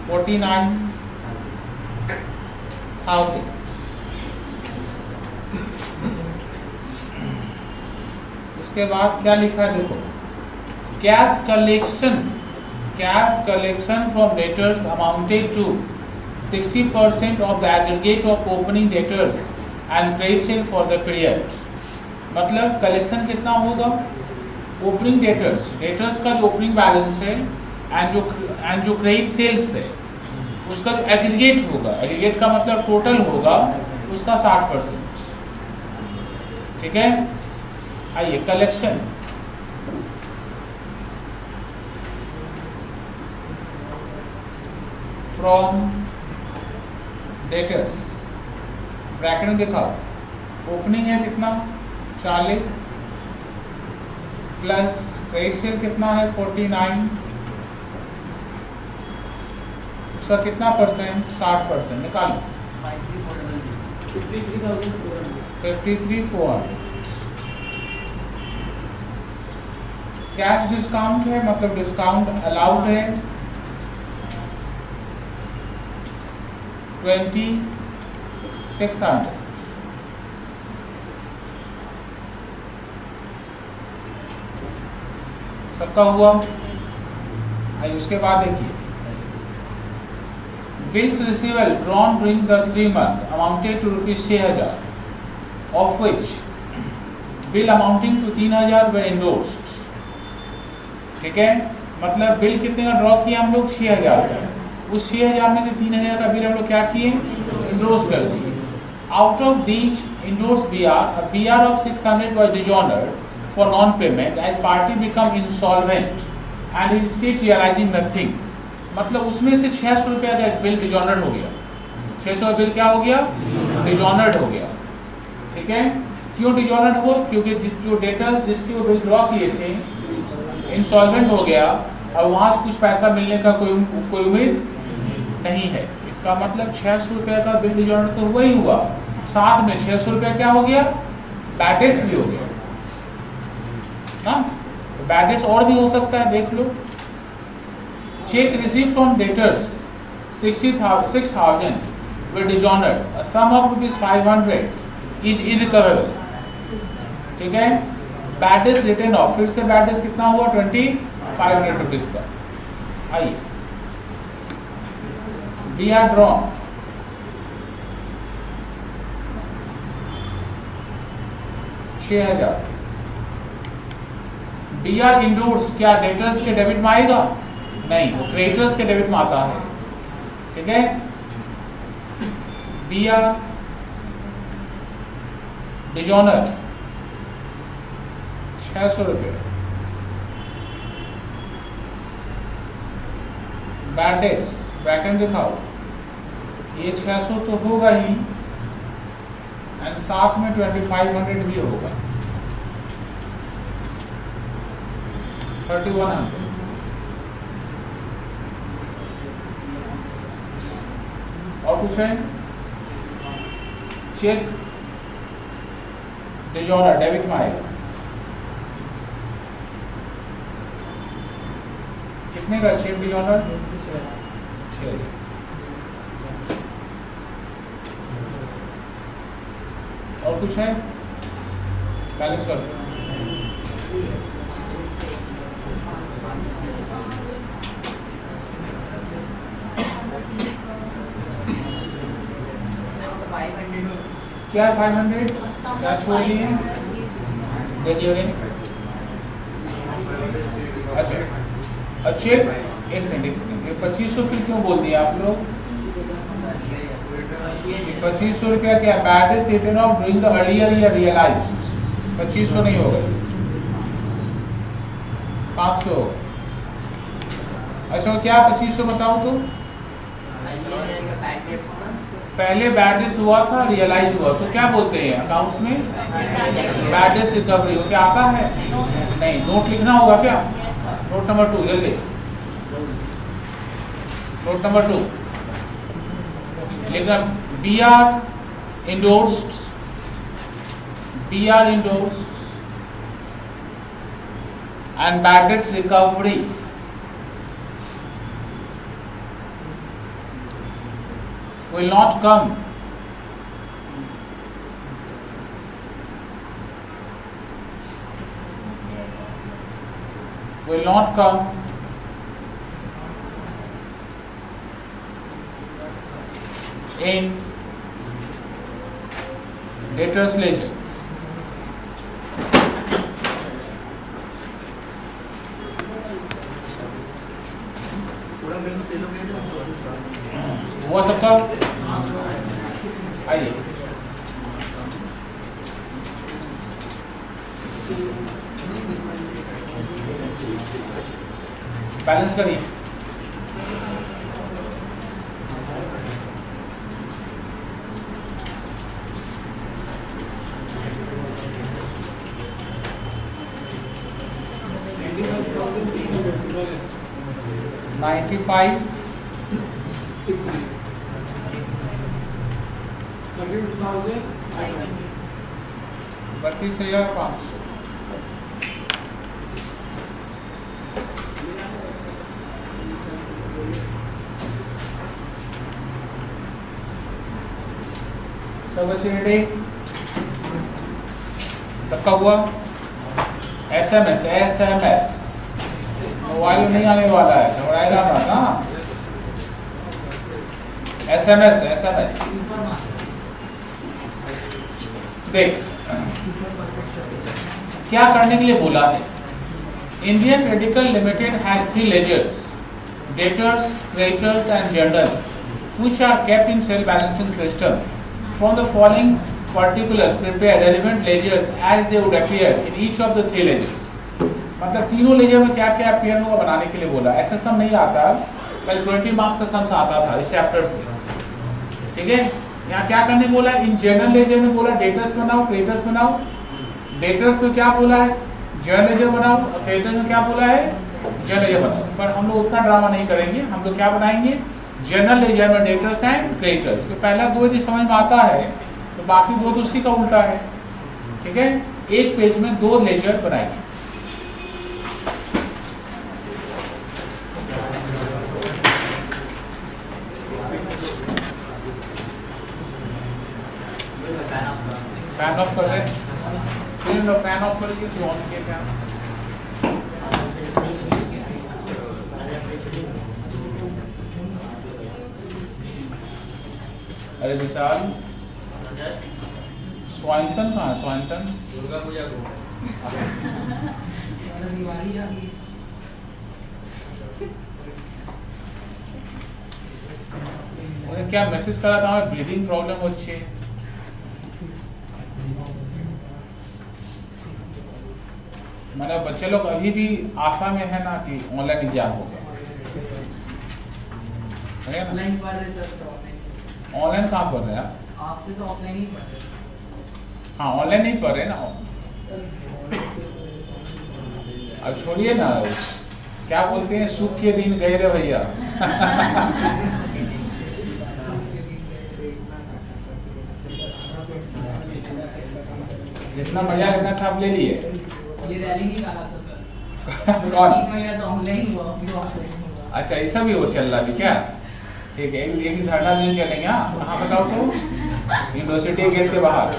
49,000। इसके बाद क्या लिखा है देखो, cash collection from debtors amounted to 60% of the aggregate of opening debtors and credit sale for the period. मतलब कलेक्शन कितना होगा, ओपनिंग डेटर्स का जो ओपनिंग बैलेंस है एंड जो क्रेडिट सेल्स है उसका जो एग्रीगेट होगा, एग्रीगेट का मतलब टोटल होगा, उसका 60%। ठीक है। आइए कलेक्शन फ्रॉम डेटर्स, ब्रैकेट में दिखाओ, ओपनिंग है कितना 40 प्लस क्रेडिट सेल कितना है 49, उसका कितना परसेंट 60%। निकालो 53,400। कैश डिस्काउंट है मतलब डिस्काउंट अलाउड है 2600। सबका हुआ? आइए उसके बाद देखिए, bills receivable drawn during the 3 month amounted to ₹6,000, of which bill amounting to 3,000 were endorsed. ठीक है, मतलब बिल कितने का ड्रॉ किया हम लोग? 6,000 का। उस 6,000 में से 3,000 का बिल हम लोग क्या किए? इंडोर्स कर दिए। Out of these endorse BR of 600 was dishonored for non-payment as party become insolvent and is still realizing nothing। मतलब उसमें से 600 रुपया का बिल डिजॉनर्ड हो गया। 600 बिल क्या हो गया? डिजॉनर्ड हो गया। ठीक है, क्यों डिजॉनर्ड हुआ? क्योंकि जो डेटर्स जिसके वो बिल ड्रॉ किए थे इंसॉल्वेंट हो गया और वहां से कुछ पैसा मिलने का कोई उम्मीद नहीं है। इसका मतलब 600 रुपया का बिल डिजॉनर्ड तो हुआ ही हुआ, साथ में 600 रुपया क्या हो गया? बैड डेट्स भी हो गया। हाँ, बैड डेट्स और भी हो सकता है, देख लो। Cheque receive from debtors 6,000 were dishonored, a sum of ₹500 is irrecoverable। ठीक है, बैड डेट्स रिटर्न ऑफ, फिर से बैड डेट्स कितना हुआ? 2,500 रुपीज का। आइए, we are drawn ₹6,000। BR endorse क्या डेटर्स के डेबिट में आएगा? नहीं, वो क्रेडिटर्स के डेबिट में आता है। ठीक है, BR डिजॉनर 600 रुपये, बैड डेट्स ब्रैकेट दिखाओ, ये 600 तो होगा ही एंड साथ में 2,500 भी होगा, 3,100। और कुछ है? चेक डिजॉनर डेबिट में आएगा, कितने का चेक डिजॉनर? 6। और कुछ है? बैलेंस कर दो। क्या 500 क्या छोड़ दिए? देखिए, अच्छा, चेक 1 सेकंड 2500 फिर क्यों बोल दिया आप लोग? 2500 रुपया क्या? Bad debts return off during the earlier year realised. 2500 नहीं होगा, 500 होगा। अच्छा, क्या 2500 बताओ तो? पहले बैड डेट्स हुआ था, रियलाइज हुआ, तो क्या बोलते हैं अकाउंट्स में? Bad debts recovery. हो क्या आता है? नहीं, नोट लिखना होगा क्या? नोट नंबर 2 जल्दी, नोट नंबर 2 लिखना। BR endorsed and bad debts recovery will not come in debtors ledger। हुआ सबका? आइए, बैलेंस करिए। $95 32,500। सब बच्चे रेडी? सबका हुआ? SMS मोबाइल नहीं आने वाला है, घबराएगा मत। हाँ, SMS देख क्या करने के लिए बोला है। Indian radical limited has 3 ledgers, debtors, creditors and journal, which are kept in cell balancing system. From the following particulars, prepare relevant ledgers as they would appear in each of the 3 ledgers. मतलब तीनों laser में क्या क्या appear होगा बनाने के लिए बोला। ऐसा सम नहीं आता, कल 20 मार्क्स का सम्स आता था इस चैप्टर से, ठीक है। यहाँ क्या करने बोला, इन जनरल लेजर में बोला डेटर्स बनाओ, क्रेडिटर्स बनाओ। डेटर्स में क्या बोला है, जर्नल लेजर बनाओ, और क्रेडिटर्स में क्या बोला है, जर्नल लेजर बनाओ। पर हम लोग उतना ड्रामा नहीं करेंगे, हम लोग क्या बनाएंगे, जनरल लेजर में डेटर्स एंड क्रेडिटर्स। तो पहला 2 यदि समझ में आता है तो बाकी 2 तो उसी का उल्टा है, ठीक है। एक पेज में 2 लेजर बनाएंगे। फैन ऑफ कर दें, फैन ऑफ कर दीजिए, ऑन किया फैन। अरे विशाल, स्वाइंटन कहाँ है, स्वाइंटन? दुर्गा पूजा को दिवाली आ गई। क्या मैसेज करा था, ब्रीदिंग प्रॉब्लम होती है। मतलब बच्चे लोग अभी भी आशा में है ना कि ऑनलाइन एग्जाम होगा। ऑनलाइन पढ़ रहे सर, तो ऑनलाइन कहाँ पढ़ रहे हैं आप? आपसे तो ऑफलाइन ही पढ़ रहे। हाँ, ऑनलाइन नहीं पढ़ रहे ना। अब छोड़िए ना, क्या बोलते हैं, सुख के दिन गए रे भैया। जितना मजा लेना था आप ले लिए। ये रैली नहीं गाना सर। कौन? मैं तो ऑनलाइन हुआ, फिर ऑफलाइन हुआ। अच्छा, ऐसा भी हो चल रहा है क्या? ठीक है, एक धरना दिन चलेंगे। हाँ, कहाँ बताओ तो? यूनिवर्सिटी गेट के बाहर।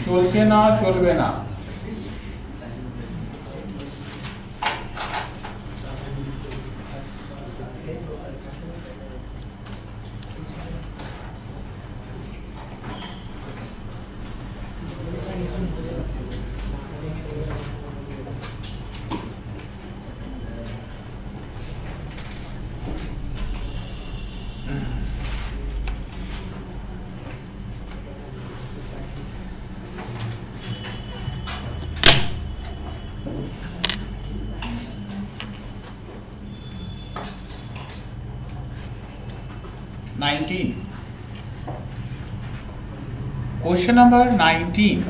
सोचिए ना, चलबे ना। Question number 19.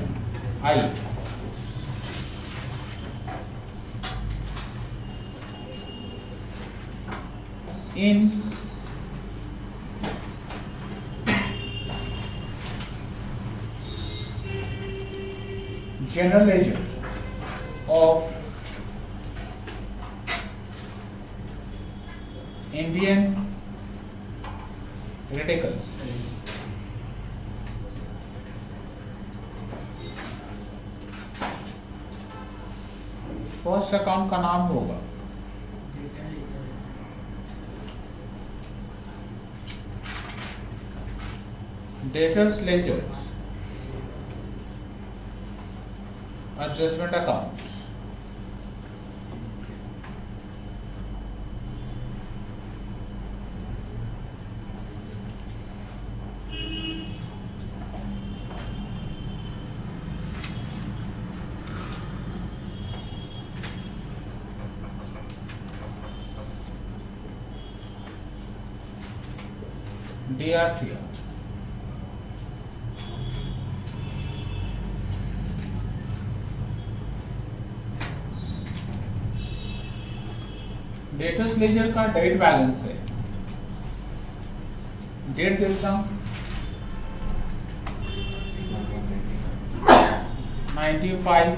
In general ledger of Indian radicals, first account का नाम होगा debtors ledger adjustment account. DRCR debtors ledger का डेट बैलेंस है। डेट देखता हूं 95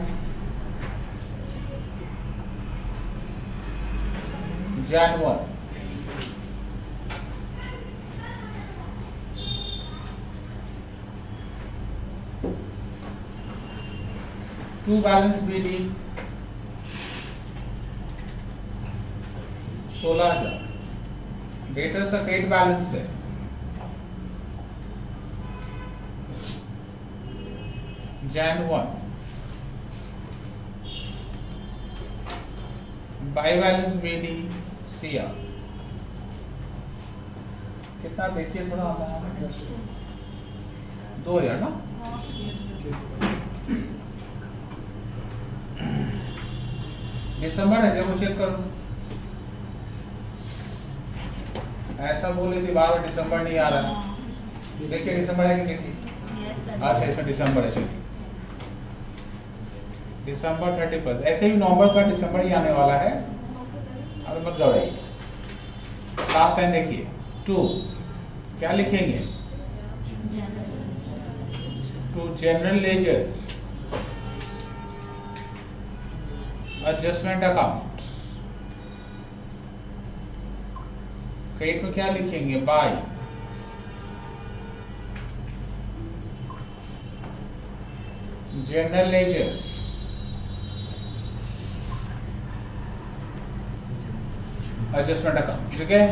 Jan 1। To balance BD 16,000। Debtors का क्रेडिट बैलेंस है Jan 1, by balance BD CR कितना देखिए थोड़ा 2,000 ना। दिसंबर है, देखो चेक करो, ऐसा बोले थी बार बार दिसंबर नहीं आ रहा है। देखिए दिसंबर है कि देखिए, अच्छा इसमें दिसंबर है, चलिए दिसंबर 31। ऐसे ही नवंबर का दिसंबर ही आने वाला है, अब मत घबराइए। लास्ट टाइम देखिए 2 क्या लिखेंगे, to general ledger adjustment account. Credit में क्या लिखेंगे, by general ledger adjustment account. ठीक है,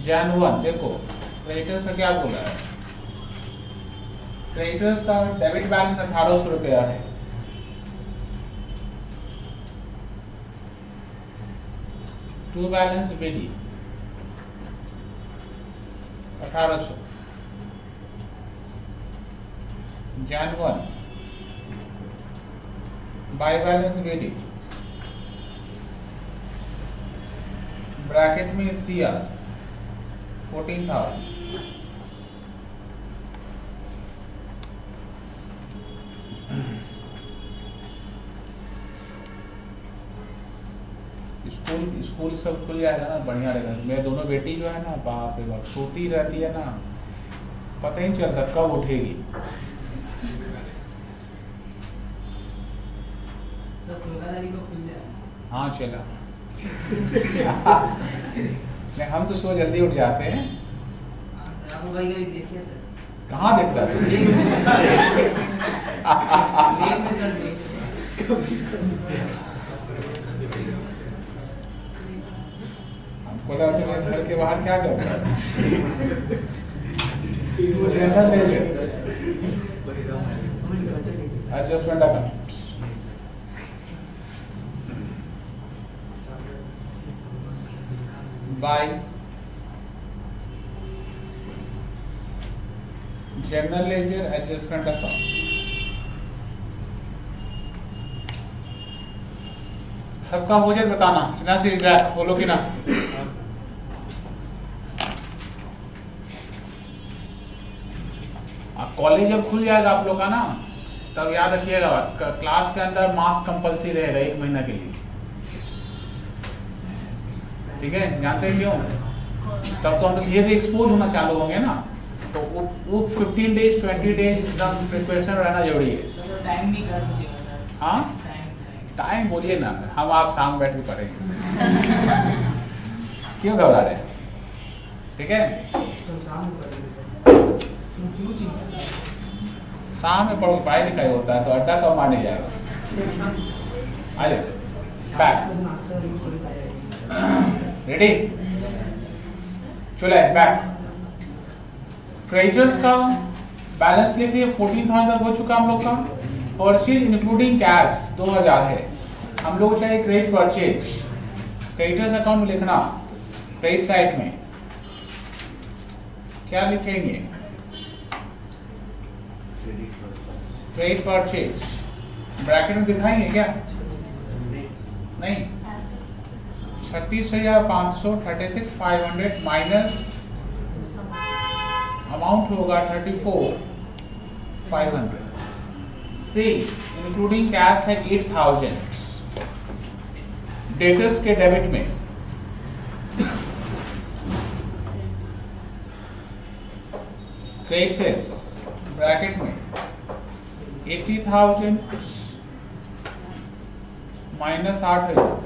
Jan 1 देखो क्रेडिटर्स का क्या बोला है, क्रेडिटर्स का डेबिट बैलेंस 1,800 रुपया है। To balance BD 1,800। Jan 1 by balance BD bracket में CR 14,000। स्कूल सब खुल जाएगा ना, बढ़िया रहेगा। मेरे दोनों बेटी जो है ना, बाप रे बाप, सोती रहती है ना, पता ही नहीं चलता कब उठेगी। तो 16 तारीख को खुल जाए। हाँ चला नहीं, हम तो सुबह जल्दी उठ जाते हैं। सर आप मोबाइल कभी देखिए सर। कहाँ देखता है लेट में सर देखिए। हमको लगा कि मैं घर के बाहर क्या करता है। General ledger adjustment account by general ledger adjustment account. सबका हो जाए बताना, सिना से बोलो कि ना। कॉलेज जब खुल जाएगा आप लोग का ना, तब याद रखिएगा क्लास के अंदर मास्क कंपलसरी रहेगा 1 महीना के लिए। ठीक है, जानते हैं क्यों? तब तो हम धीरे धीरे एक्सपोज होना चालू होंगे ना, तो वो 15 डेज 20 डेज एकदम प्रिपरेशन रहना जरूरी है। तो टाइम नहीं कर दीजिएगा सर। हाँ टाइम बोलिए ना, हम आप शाम बैठ के पढ़ेंगे। क्यों घबरा रहे हैं? ठीक है, तो शाम को करेंगे सर। क्यों चिंता? शाम में पढ़ो, पढ़ाई लिखाई होता है तो अड्डा कब मारने जाएगा। आ जाओ बैक, रेडी, चलो बैक। क्रेडिटर्स का बैलेंस लिख लिया 14,000 तक हो चुका हम लोग का। परचेज इंक्लूडिंग कैश 2,000 है। हम लोग चाहिए क्रेडिट परचेज, क्रेडिटर्स अकाउंट में लिखना, क्रेडिट साइड में क्या लिखेंगे, क्रेडिट परचेज ब्रैकेट में दिखाएंगे क्या? नहीं, 36,500 36,500 माइनस अमाउंट होगा 34,500। सेल्स इंक्लूडिंग कैश है 8,000। डेटर्स के डेबिट में क्रेडिट सेल्स ब्रैकेट में 80,000 minus 8,000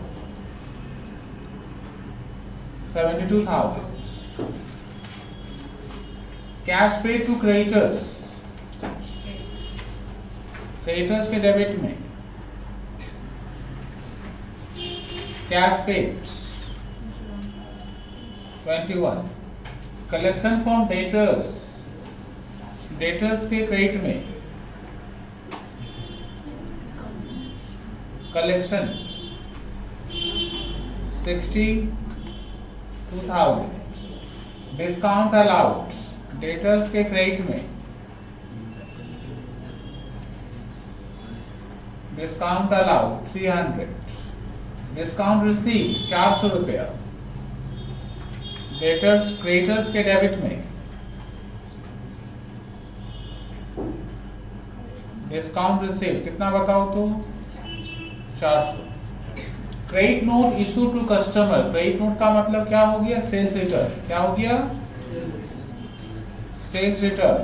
72,000. Cash pay to creditors, creditors के डेबिट में cash pay 21. Collection from debtors, debtors के क्रेडिट में कलेक्शन 62,000. डिस्काउंट अलाउड, डेटर्स के क्रेडिट में डिस्काउंट अलाउड 300. डिस्काउंट रिसीव 400 रुपया, डेटर्स क्रेडिटर्स के डेबिट में डिस्काउंट रिसीव कितना बताओ तो 400. Credit note issue to customer, credit note का मतलब क्या हो गया? Sales return. क्या हो गया? Sales return.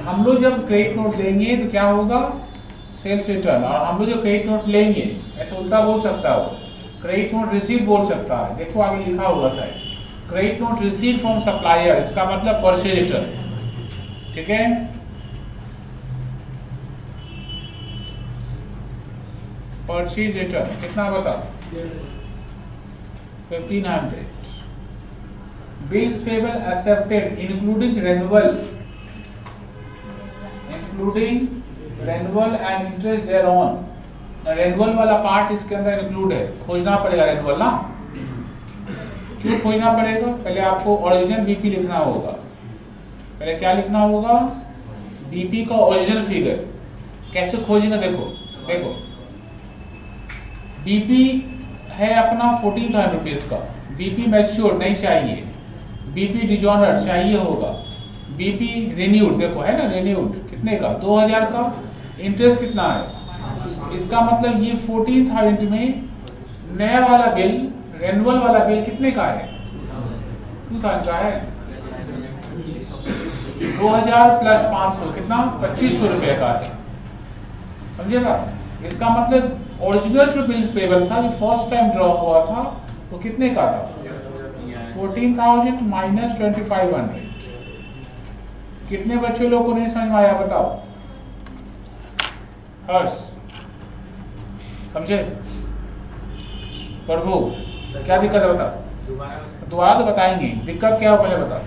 हम लोग जब क्रेडिट नोट देंगे तो क्या होगा? Sales return. और हम लोग जो क्रेडिट नोट लेंगे, ऐसे उल्टा बोल सकता हो, क्रेडिट नोट रिसीव बोल सकता है. देखो आगे लिखा हुआ था credit note receive from supplier, इसका मतलब परचेज रिटर्न. ठीक है, परचेज रिटर्न कितना बता? 1500. Bills payable accepted including renewal and interest there on. Renewal वाला पार्ट इसके अंदर इंक्लूड है. खोजना पड़ेगा रेन्युअल ना. क्यों खोजना पड़ेगा? पहले आपको ओरिजिनल बीपी लिखना होगा. पहले क्या लिखना होगा? बीपी का ओरिजिनल फिगर. कैसे खोजना? देखो देखो, बीपी है अपना 14,000 रुपीज का. बीपी मैच्योर नहीं चाहिए, बीपी डिजॉनर चाहिए होगा, बीपी रिन्यूड देखो है ना, रिन्यूड कितने का? 2000 का. इंटरेस्ट कितना है? इसका मतलब ये 14,000 में नया वाला बिल, रेन्युअल वाला बिल कितने का है? 2000 का है. 2000 प्लस 500 कितना? 2500 रुपए का है. समझेगा? इसका मतलब ओरिजिनल जो बिल्स पेबल था, जो फर्स्ट टाइम ड्रॉ हुआ था, वो कितने का था? 14,000 माइनस 2500. कितने बच्चे लोग को नहीं समझ में आया बताओ? हर्ष समझे? प्रभु क्या दिक्कत है बता? दोबारा तो बताएंगे. दिक्कत क्या हो पहले बता.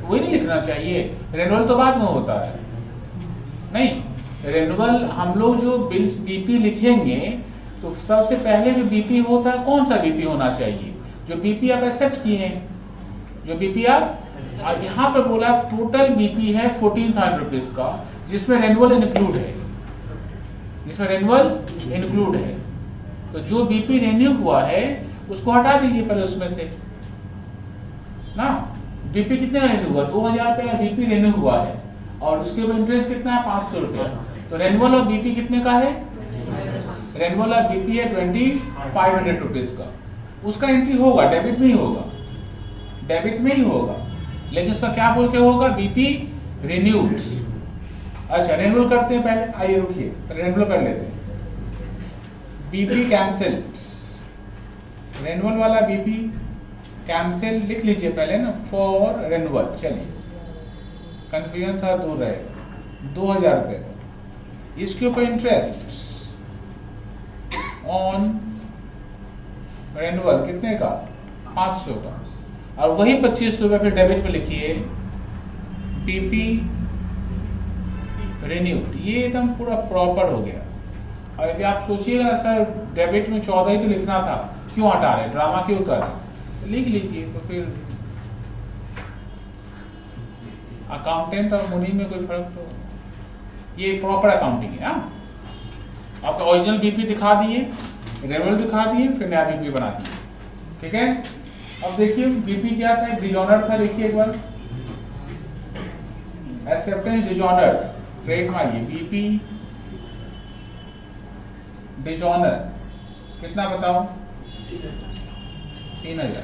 वही नहीं लिखना चाहिए. रेन्युअल तो बाद में होता है. नहीं, रेन्युअल हम लोग जो बिल्स बीपी लिखेंगे तो सबसे पहले जो बीपी होता है, कौन सा बीपी होना चाहिए? जो बीपी आप एक्सेप्ट किए हैं, जो बीपी आप यहाँ पर बोला टोटल बीपी है 14,000 रुपीज का, जिसमें रेन्युअल इंक्लूड है, जिसमें रेन्युअल इंक्लूड है. तो जो बीपी रेन्यू हुआ है उसको हटा दीजिए पहले उसमें से ना. बीपी कितने का रेन्यू हुआ? 2000 रुपये का बीपी रेन्यू हुआ है, और उसके ऊपर इंटरेस्ट कितना है? 500 रुपया. तो रेन्युअल और बीपी कितने का है? रेन्युअल और बीपी है 2500 रुपीज का. उसका एंट्री होगा, डेबिट में ही होगा, डेबिट में ही होगा. लेकिन उसका क्या बोल के होगा? BP renewed. अच्छा, रेन्युअल करते हैं पहले. आइए रुकिए, रेन्युअल कर लेते हैं. बीपी कैंसिल, रेन्युअल वाला बीपी कैंसिल लिख लीजिए पहले ना, फॉर रेन्युअल. चलिए, कंफ्यूजन था, दूर रहे. 2000 रुपये. इसके ऊपर इंटरेस्ट ऑन रेन्युअल कितने का? 500 का. और वही 25 रुपये फिर डेबिट पे लिखिए, बीपी रिन्यूड. ये एकदम पूरा प्रॉपर हो गया. और यदि आप सोचिएगा सर डेबिट में 14 ही तो लिखना था, क्यों हटा रहे, ड्रामा क्यों कर रहे? लिख लीजिए. तो फिर अकाउंटेंट और मुनि में कोई फर्क तो, ये प्रॉपर अकाउंटिंग है. आपका ओरिजिनल बीपी दिखा दिए, रेन्युअल दिखा दिए, फिर नया बीपी बना दिए. ठीक है. अब देखिए बीपी क्या था? डिजॉनर था. देखिए एक बार, एक्सेप्टेंस डिजॉनर, क्रेडिट मारिए. बीपी डिजॉनर कितना बताओ? 3000.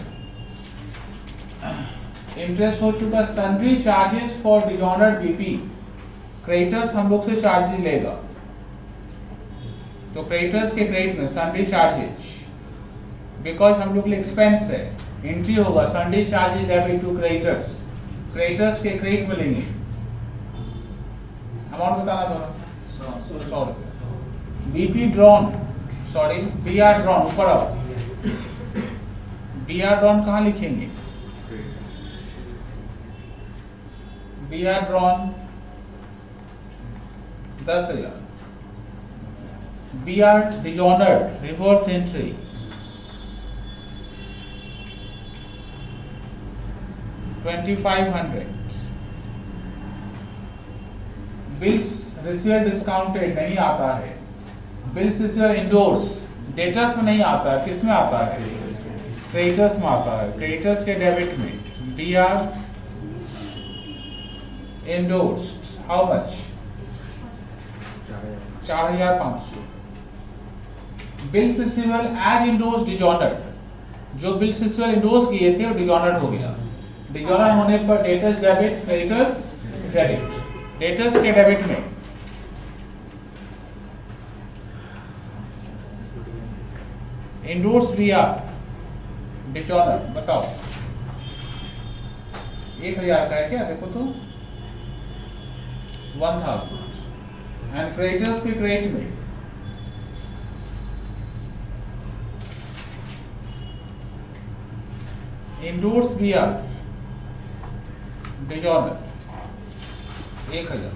इंटरेस्ट हो चुका. Sundry charges for dishonoured BP creditors हम लोग से चार्जेस लेगा, तो क्रेडिटर्स के क्रेडिट में सन्डे चार्जेज, बिकॉज हम लोग के लिए एक्सपेंस है, एंट्री होगा sundry charges debit to creditors, creditors के क्रेडिट में लेंगे। अमाउंट बताना थोड़ा, 100 रुपये। BP drawn, sorry B R drawn, ऊपर आओ, बी आर ड्रॉन कहाँ लिखेंगे? B R drawn 10,000। B R dishonoured reverse entry 2500। Bills receiver discounted नहीं आता है, बिल्स रिसीवर इंडोर्स डेटर्स में नहीं आता है, किस में आता है? क्रेडिटर्स में आता है। क्रेडिटर्स के डेबिट में B R endorsed how much? 4,500। Bills receiver as endorse dishonoured, जो बिल्स रिसीवर इंडोर्स किए थे वो डिजॉनर्ड हो गया। डिजॉनर्ड होने पर debtors debit, creditors credit. Debtors के डेबिट में इंडोर्स दिया डिजॉनर्ड, बताओ 1,000 का है क्या? देखो तो 1,000। एंड क्रेडिटर्स के क्रेडिट में इंडोर्स दिया डिजॉनर्ड 1,000।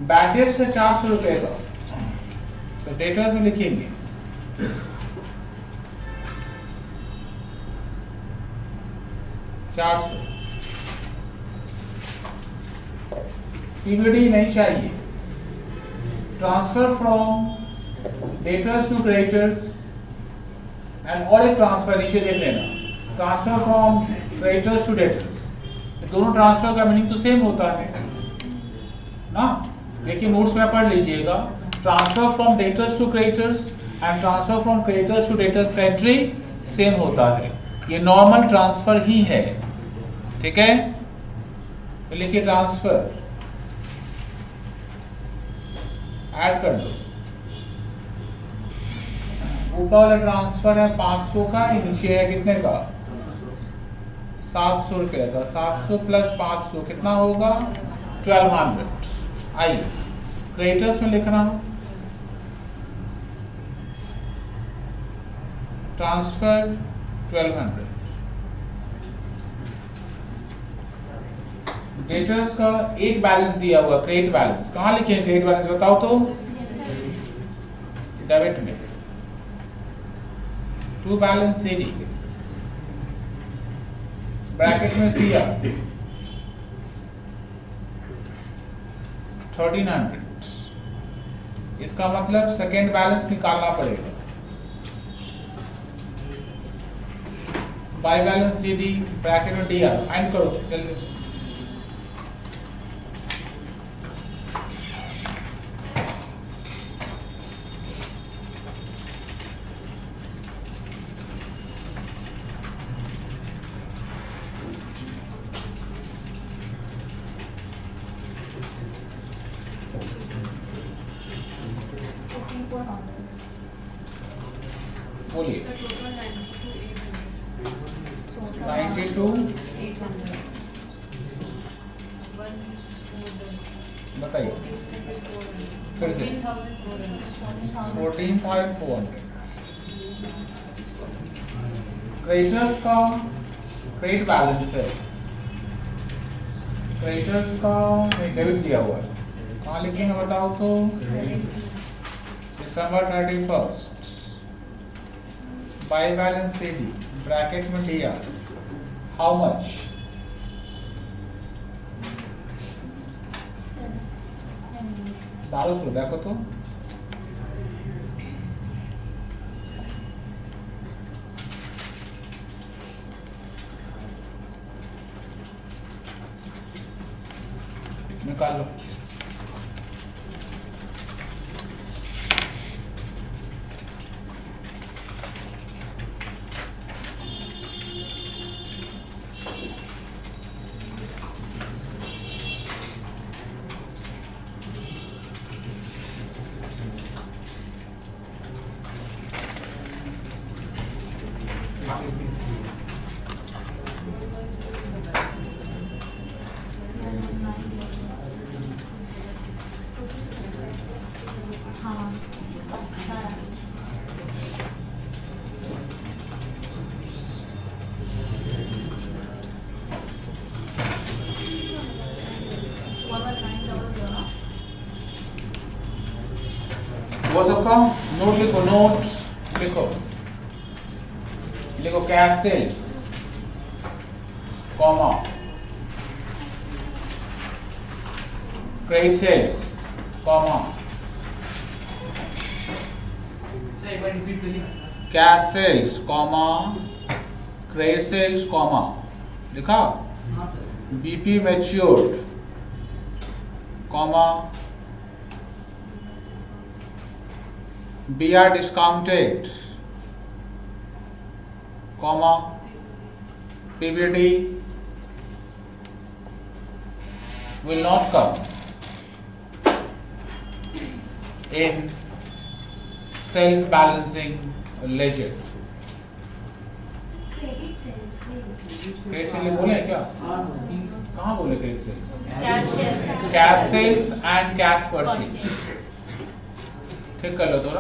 बैटेड से 400 रुपए का, तो डेटर्स में लिखेंगे 400। पीवीडी नहीं चाहिए। Transfer from debtors to creditors and और एक ट्रांसफर नीचे देख लेना, transfer from creditors to debtors, दोनों ट्रांसफर का मीनिंग तो सेम होता है ना। देखिए नोट्स में पढ़ लीजिएगा, transfer from debtors to creditors and transfer from creditors to debtors का एंट्री सेम होता है, ये नॉर्मल ट्रांसफर ही है, ठीक है। तो लिखिए ट्रांसफर, ऐड कर दो। ऊपर वाला ट्रांसफर है 500 का, नीचे है कितने का? 700 रुपए का। 700 प्लस 500 कितना होगा? 1200। आइए क्रेडिटर्स में लिखना, ट्रांसफर 1200। डेटर्स का एक बैलेंस दिया हुआ, क्रेडिट बैलेंस, कहां लिखे हैं क्रेडिट बैलेंस बताओ तो? डेबिट में। टू बैलेंस सीडी, ब्रैकेट में सीआर 1300। इसका मतलब सेकेंड बैलेंस निकालना पड़ेगा। बाय बैलेंस सीडी ब्रैकेट में डीआर, फाइंड करो जल्दी। बोलिए 92 बताइए फिर से 14,400। क्रेडिटर्स का क्रेडिट बैलेंस है, क्रेडिटर्स का डेबिट दिया हुआ है, कहाँ लिखेंगे बताओ तो? December 31st by balance CD bracket में दिया हाउ मच? 1200। देखो तो निकाल लो। वो सबका नोट लिखो, नोट लिखो, लिखो cash sales comma credit sales comma sir एक बार रिपीट करिए ना sir. Cash sales comma credit sales comma लिखा, हाँ sir. BP matured comma BR discounted comma PBT will not come in self-balancing ledger. Credit sales. Credit sale बोले हैं क्या? हाँ सर। कहाँ बोले credit sales? Cash sales. Cash sales and cash purchase. ठीक कर लो थोड़ा।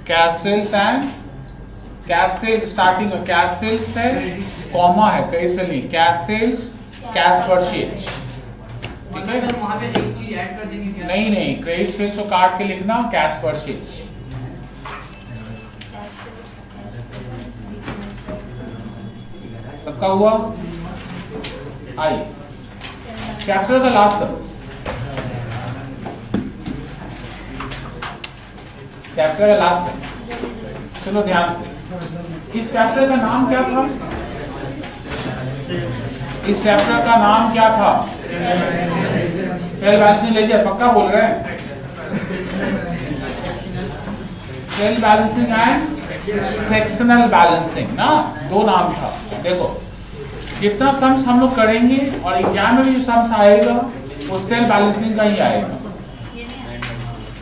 Cash sales and cash sales starting में कैश सेल्स है, कॉमा है, क्रेडिट सेल नहीं, कैश सेल्स कैश परचेज। ठीक है, सर वहाँ पे एक चीज ऐड कर देंगे क्या? नहीं नहीं, क्रेडिट सेल्स को काट के लिखना कैश परचेज। सबका हुआ? आई चैप्टर का लास्ट सब्स, चैप्टर का लास्ट सब्स, चलो ध्यान से। इस चैप्टर का नाम क्या था? इस चैप्टर का नाम क्या था? Self balancing ledger. पक्का बोल रहे हैं? Self balancing and sectional balancing ना, दो नाम था। देखो जितना सम्स हम लोग करेंगे और एग्जाम में भी जो सम्स आएगा वो सेल बैलेंसिंग का ही आएगा।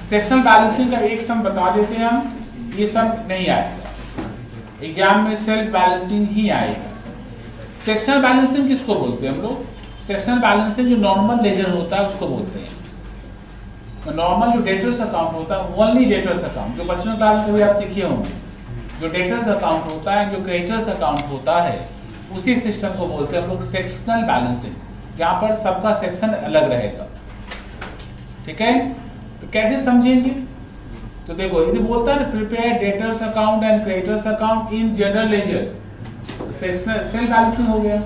सेक्शनल बैलेंसिंग का एक सम बता देते हैं हम, ये सब नहीं आएगा एग्जाम में, सेल्फ बैलेंसिंग ही आएगा। सेक्शनल बैलेंसिंग किसको बोलते हैं हम लोग? सेक्शनल बैलेंसिंग जो नॉर्मल लेजर होता है उसको बोलते हैं। नॉर्मल जो डेटर्स अकाउंट होता है, ओनली डेटर्स अकाउंट, जो बचपन क्लास में भी आप सीखे होंगे, जो डेटर्स अकाउंट होता है, जो क्रेडिटर्स अकाउंट होता है, उसी सिस्टम को बोलते हैं हम लोग सेक्शनल बैलेंसिंग, जहां पर सबका सेक्शन अलग रहेगा। ठीक है, तो कैसे समझेंगे? तो देखो यदि बोलता है prepare debtors account and creditors account in general ledger, sectional self balancing हो गया।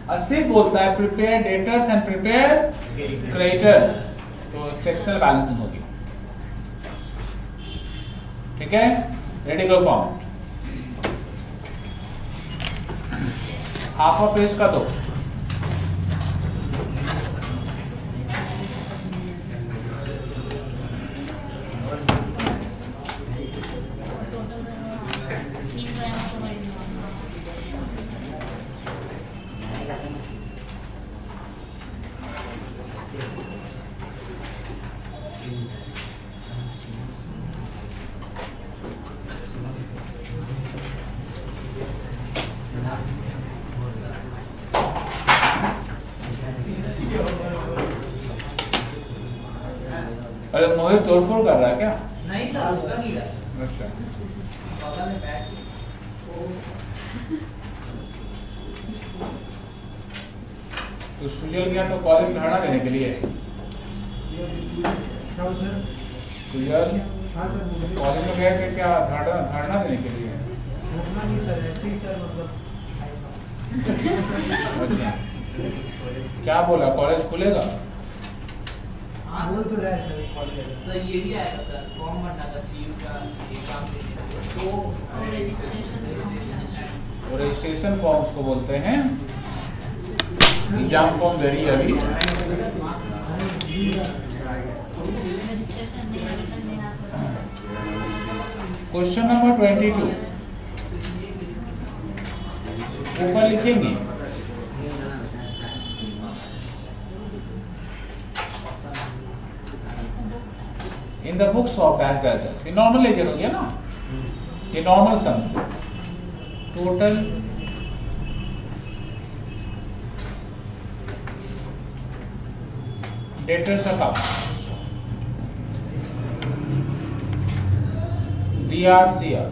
और सिर्फ बोलता है prepare debtors and prepare creditors, तो सेक्शनल बैलेंसिंग होगी। ठीक है, रेडी करो फॉर्म, हाफ पेज का दो। अरे मोहित तोड़फोड़ कर रहा है क्या? नहीं सर, उसका नहीं था। अच्छा, बगल में बैठ के। तो सुजल गया तो कॉलेज में धरना देने के लिए। सुजल हाँ सर बोलिए। कॉलेज में गया थे क्या धरना देने के लिए? घटना नहीं सर, ऐसे ही सर मतलब अच्छा, क्या बोला, कॉलेज खुलेगा? हाँ बोल सर। तो रहा है सर कॉलेज। सर ये भी आया था सर, फॉर्म भरना था सीयू का एग्जाम देने का। तो वो रजिस्ट्रेशन फॉर्म्स को बोलते हैं, एग्जाम फॉर्म दे रही है अभी। क्वेश्चन नंबर 22 ऊपर लिखेंगे। In the books of dash dashes, ये नॉर्मल लेजर हो गया ना, ये नॉर्मल सम्स है। Total debtors account DRCR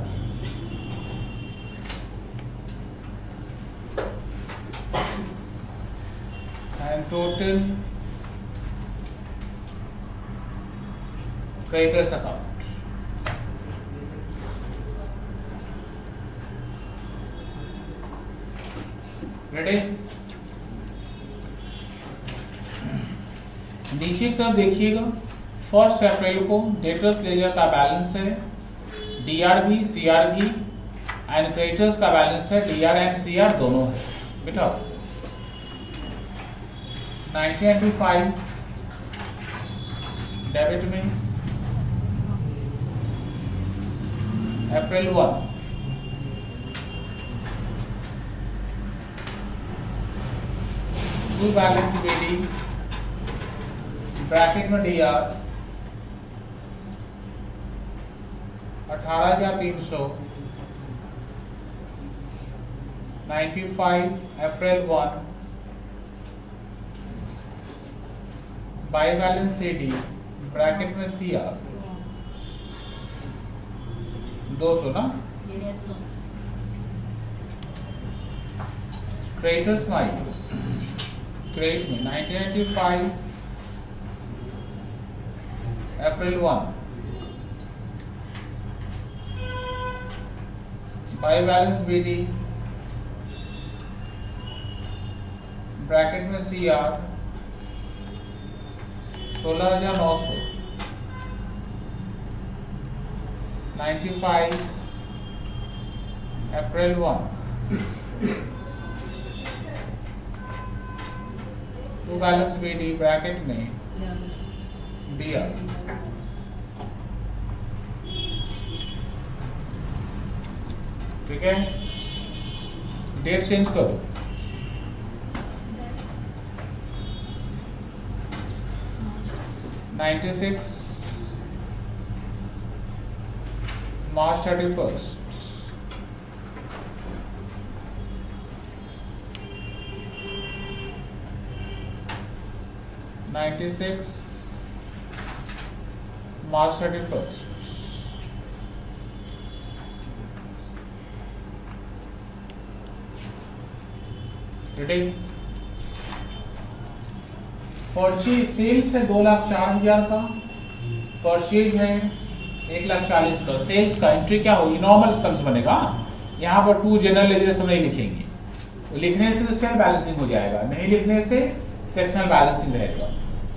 and total creditors account. Ready? नीचे की तरफ देखिएगा, 1 अप्रैल को डेटर्स लेजर का बैलेंस है DRV CRV एंड क्रेडिटर्स का बैलेंस है DR एंड CR दोनों है बेटा। 1995 डेबिट में अप्रैल 1 टू बैलेंस BD ब्रैकेट में DR 18,300 95 April 1 by balance CD bracket में CR 200 ना। क्रेडिटर्स माई क्रेडिट में 1995 April 1 by balance BD bracket में CR 16,900 95 April 1 to balance BD bracket में DR ठीक है। डेट चेंज करो, March 31st 96 March 31st ready? Purchase sales है 2,04,000 का, परचेज है 1,40,000 का, सेल्स का एंट्री क्या होगी? नॉर्मल सम्स बनेगा। यहाँ पर 2 जनरल लेजर्स हम नहीं लिखेंगे, तो लिखने से तो सेल बैलेंसिंग हो जाएगा, नहीं लिखने से सेक्शनल बैलेंसिंग रहेगा।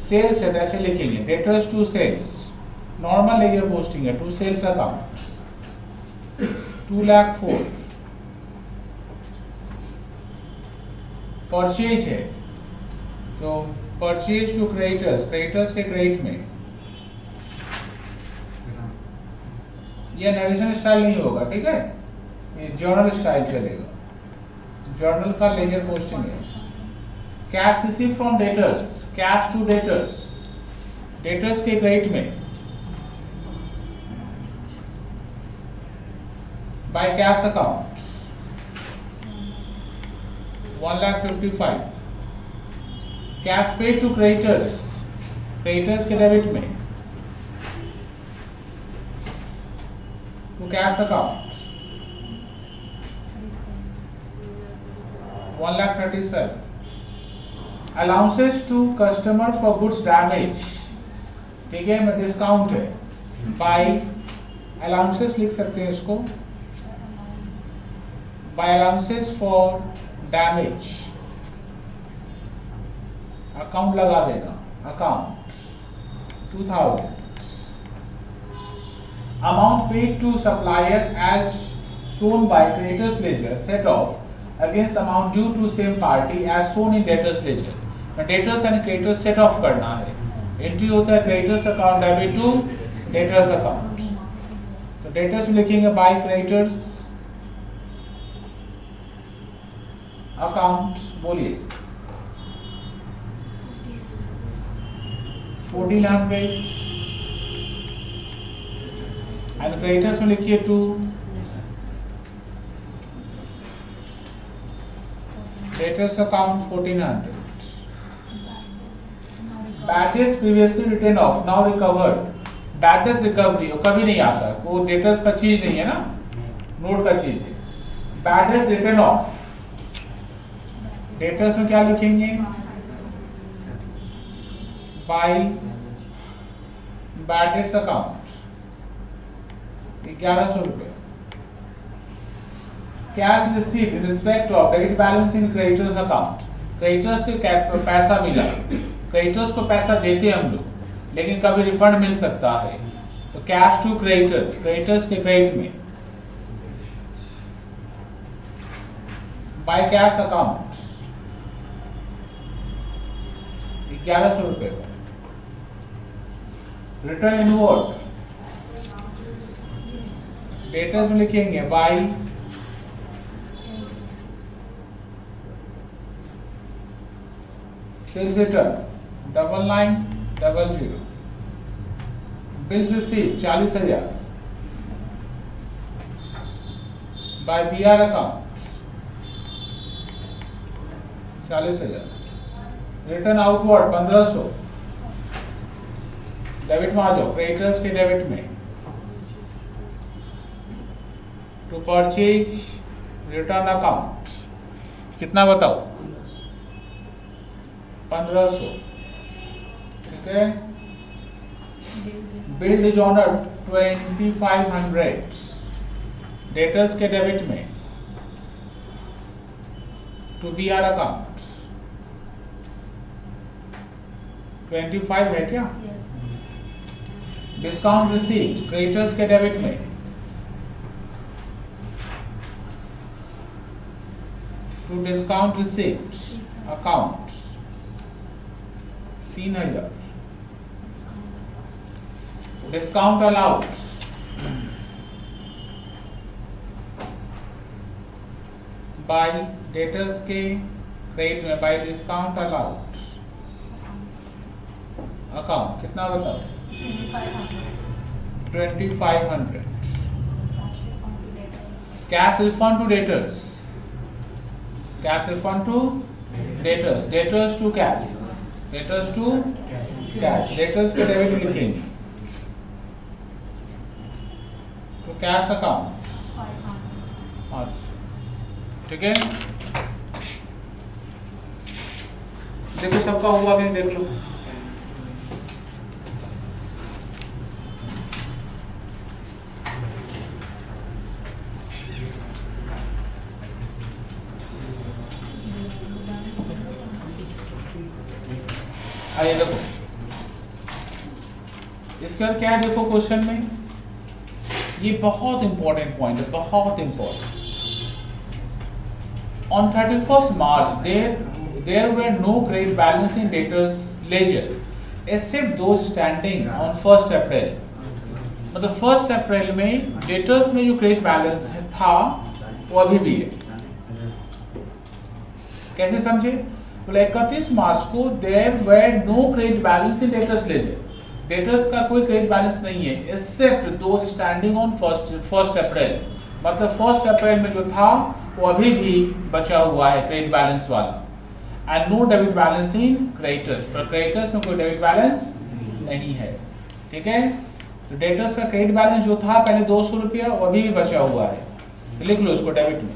सेल्स है तो ऐसे लिखेंगे debtors to sales, normal ledger posting है टू सेल्स अकाउंट 2,04,000। परचेज है तो परचेज टू क्रेडिटर्स, क्रेडिटर्स के क्रेडिट में ये नरेशन स्टाइल नहीं होगा, ठीक है, ये जर्नल स्टाइल चलेगा। जर्नल का लेजर पोस्टिंग है। Cash receive from debtors, cash to debtors, debtors के क्रेडिट में by cash account 1,55,000। Cash paid to creditors, creditors के डेबिट में to cash account 1,37,000। Allowances to customer for goods damage, ठीक है, मैं डिस्काउंट है बाय अलाउंसेस लिख सकते हैं इसको, by allowances for damage account लगा देना, account 2,000। Amount paid to supplier as shown by creditors ledger set off against amount due to same party as shown in debtors ledger. Debtors and creditors set off करना है। Entry होता है creditors account debit to debtors account, तो debtors में लिखेंगे by creditors account, बोलिए 1,400 and creditors में लिखिए to debtors account 1,400। Bad debts previously return off now recovered, bad debts recovery कभी नहीं आता, वो डेटर्स का चीज नहीं है ना, नोट का चीज है। Bad debts return of, debtors में क्या लिखेंगे बाय बैड डेट्स अकाउंट 1,100 रुपये। Cash receive in respect of debit balance in creditors account. Creditors से पैसा मिला, क्रेडिटर्स को पैसा देते हैं हम लोग, लेकिन कभी रिफंड मिल सकता है, तो कैश टू क्रेडिटर्स, क्रेडिटर्स के क्रेडिट में बाय कैश अकाउंट 1100 रुपए का। रिटर्न इनवर्ड डेटर्स में लिखेंगे by sales return 9900। Bills receive 40,000 by BR account 40,000। Return outward 1500 debit में आ जाओ, क्रेडिटर्स के डेबिट में टू परचेज रिटर्न अकाउंट कितना बताओ 1500। ठीक है। बिल्ड इज ऑनर्ड 2500 डेटर्स के डेबिट में टू बी आर अकाउंट 25 है क्या? डिस्काउंट रिसीव्ड क्रेडिटर्स के डेबिट में to discount received account 3000। Discount allowed by debtors के क्रेडिट में बाय डिस्काउंट अलाउड अकाउंट कितना बताओ 2500। Cash refund to debtors, cash refund to debtors, debtors to cash, debtors to cash, debtors के debit में लिखेंगे तो कैश अकाउंट। ठीक है, देखो सबका हुआ कि नहीं देख लो। आइए देखो इसके बाद क्या है, देखो क्वेश्चन में ये बहुत इंपॉर्टेंट पॉइंट है, बहुत important. On 31st March, there were no credit balance in debtors ledger except those standing on 1st April। मतलब 1st April में डेटर्स में जो क्रेडिट बैलेंस था वो अभी भी है। कैसे समझे? बोले 31 मार्च को there were no credit balance in debtors ledger, debtors का कोई क्रेडिट बैलेंस नहीं है except those standing on 1st April। मतलब 1st अप्रैल में जो था वो अभी भी बचा हुआ है क्रेडिट बैलेंस वाला। And no debit balance in creditors, पर क्रेडिटर्स में कोई डेबिट बैलेंस नहीं है। ठीक है, तो डेटर्स का क्रेडिट बैलेंस जो था पहले 200 रुपया वो अभी भी बचा हुआ है, तो लिख लो उसको डेबिट में।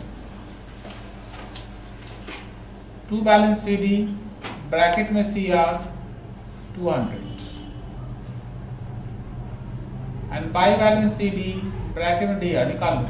टू बैलेंस सीडी ब्रैकेट में CR 200 and by balance CD bracket में DR निकाल लो।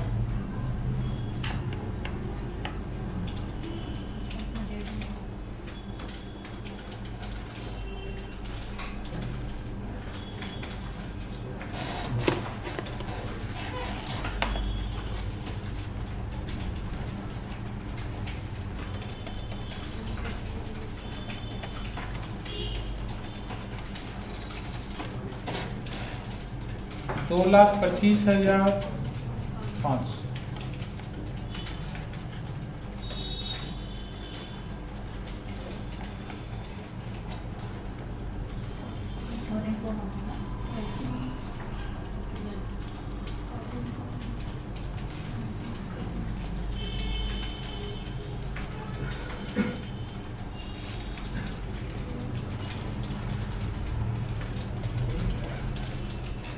दो 2,25,500।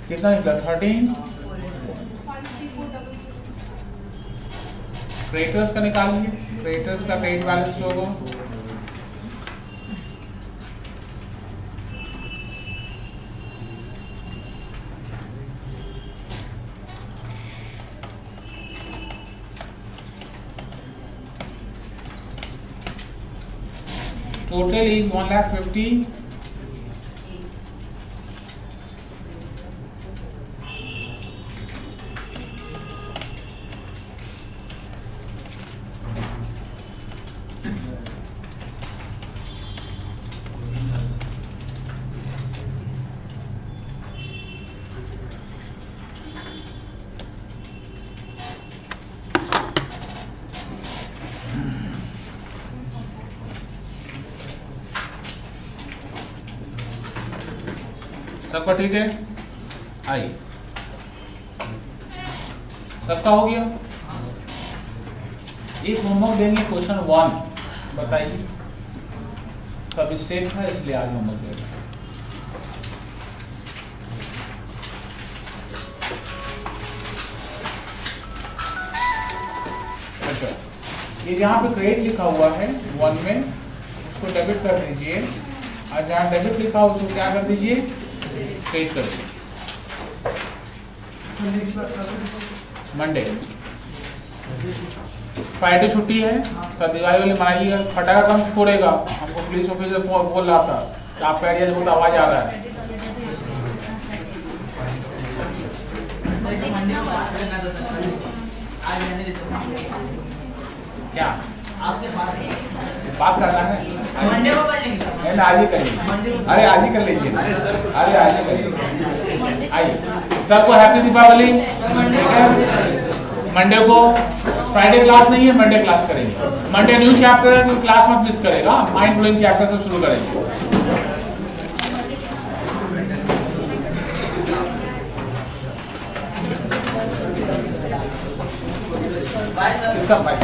कितना निकला 13। क्रेडिटर्स का निकालिए, क्रेडिटर्स का क्रेडिट बैलेंस होगा टोटल इज 1,50,000। सबका ठीक है? आइए, सबका हो गया। एक होमवर्क देंगे, क्वेश्चन 1 बताइए। सब स्टेट था इसलिए आज होमवर्क दे रहे हैं। अच्छा, ये जहाँ पे क्रेडिट लिखा हुआ है 1 में, उसको डेबिट कर दीजिए, और जहाँ डेबिट लिखा हो उसको क्या कर दीजिए, क्रेडिट कर दीजिए। मंडे फ्राइडे छुट्टी है, तो दिवाली वाली मनाइएगा। फटाखा कम फोड़ेगा, हमको पुलिस ऑफिसर बोल रहा था कि आपका एरिया से बहुत आवाज आ रहा है। मंडे को बात करना था सर, आज मैंने क्या आपसे बात करना है? मंडे को कर लेंगे। नहीं, आज ही कर लीजिए। अरे आज ही कर लीजिए, अरे आज ही कर लीजिए। आइए, सबको हैप्पी दीपावली। मंडे को फ्राइडे क्लास नहीं है, मंडे क्लास करेंगे। मंडे न्यू चैप्टर है, क्लास मत मिस करेगा। माइंड ब्लोइंग चैप्टर से शुरू करेंगे। Bye sir. किसका भाई?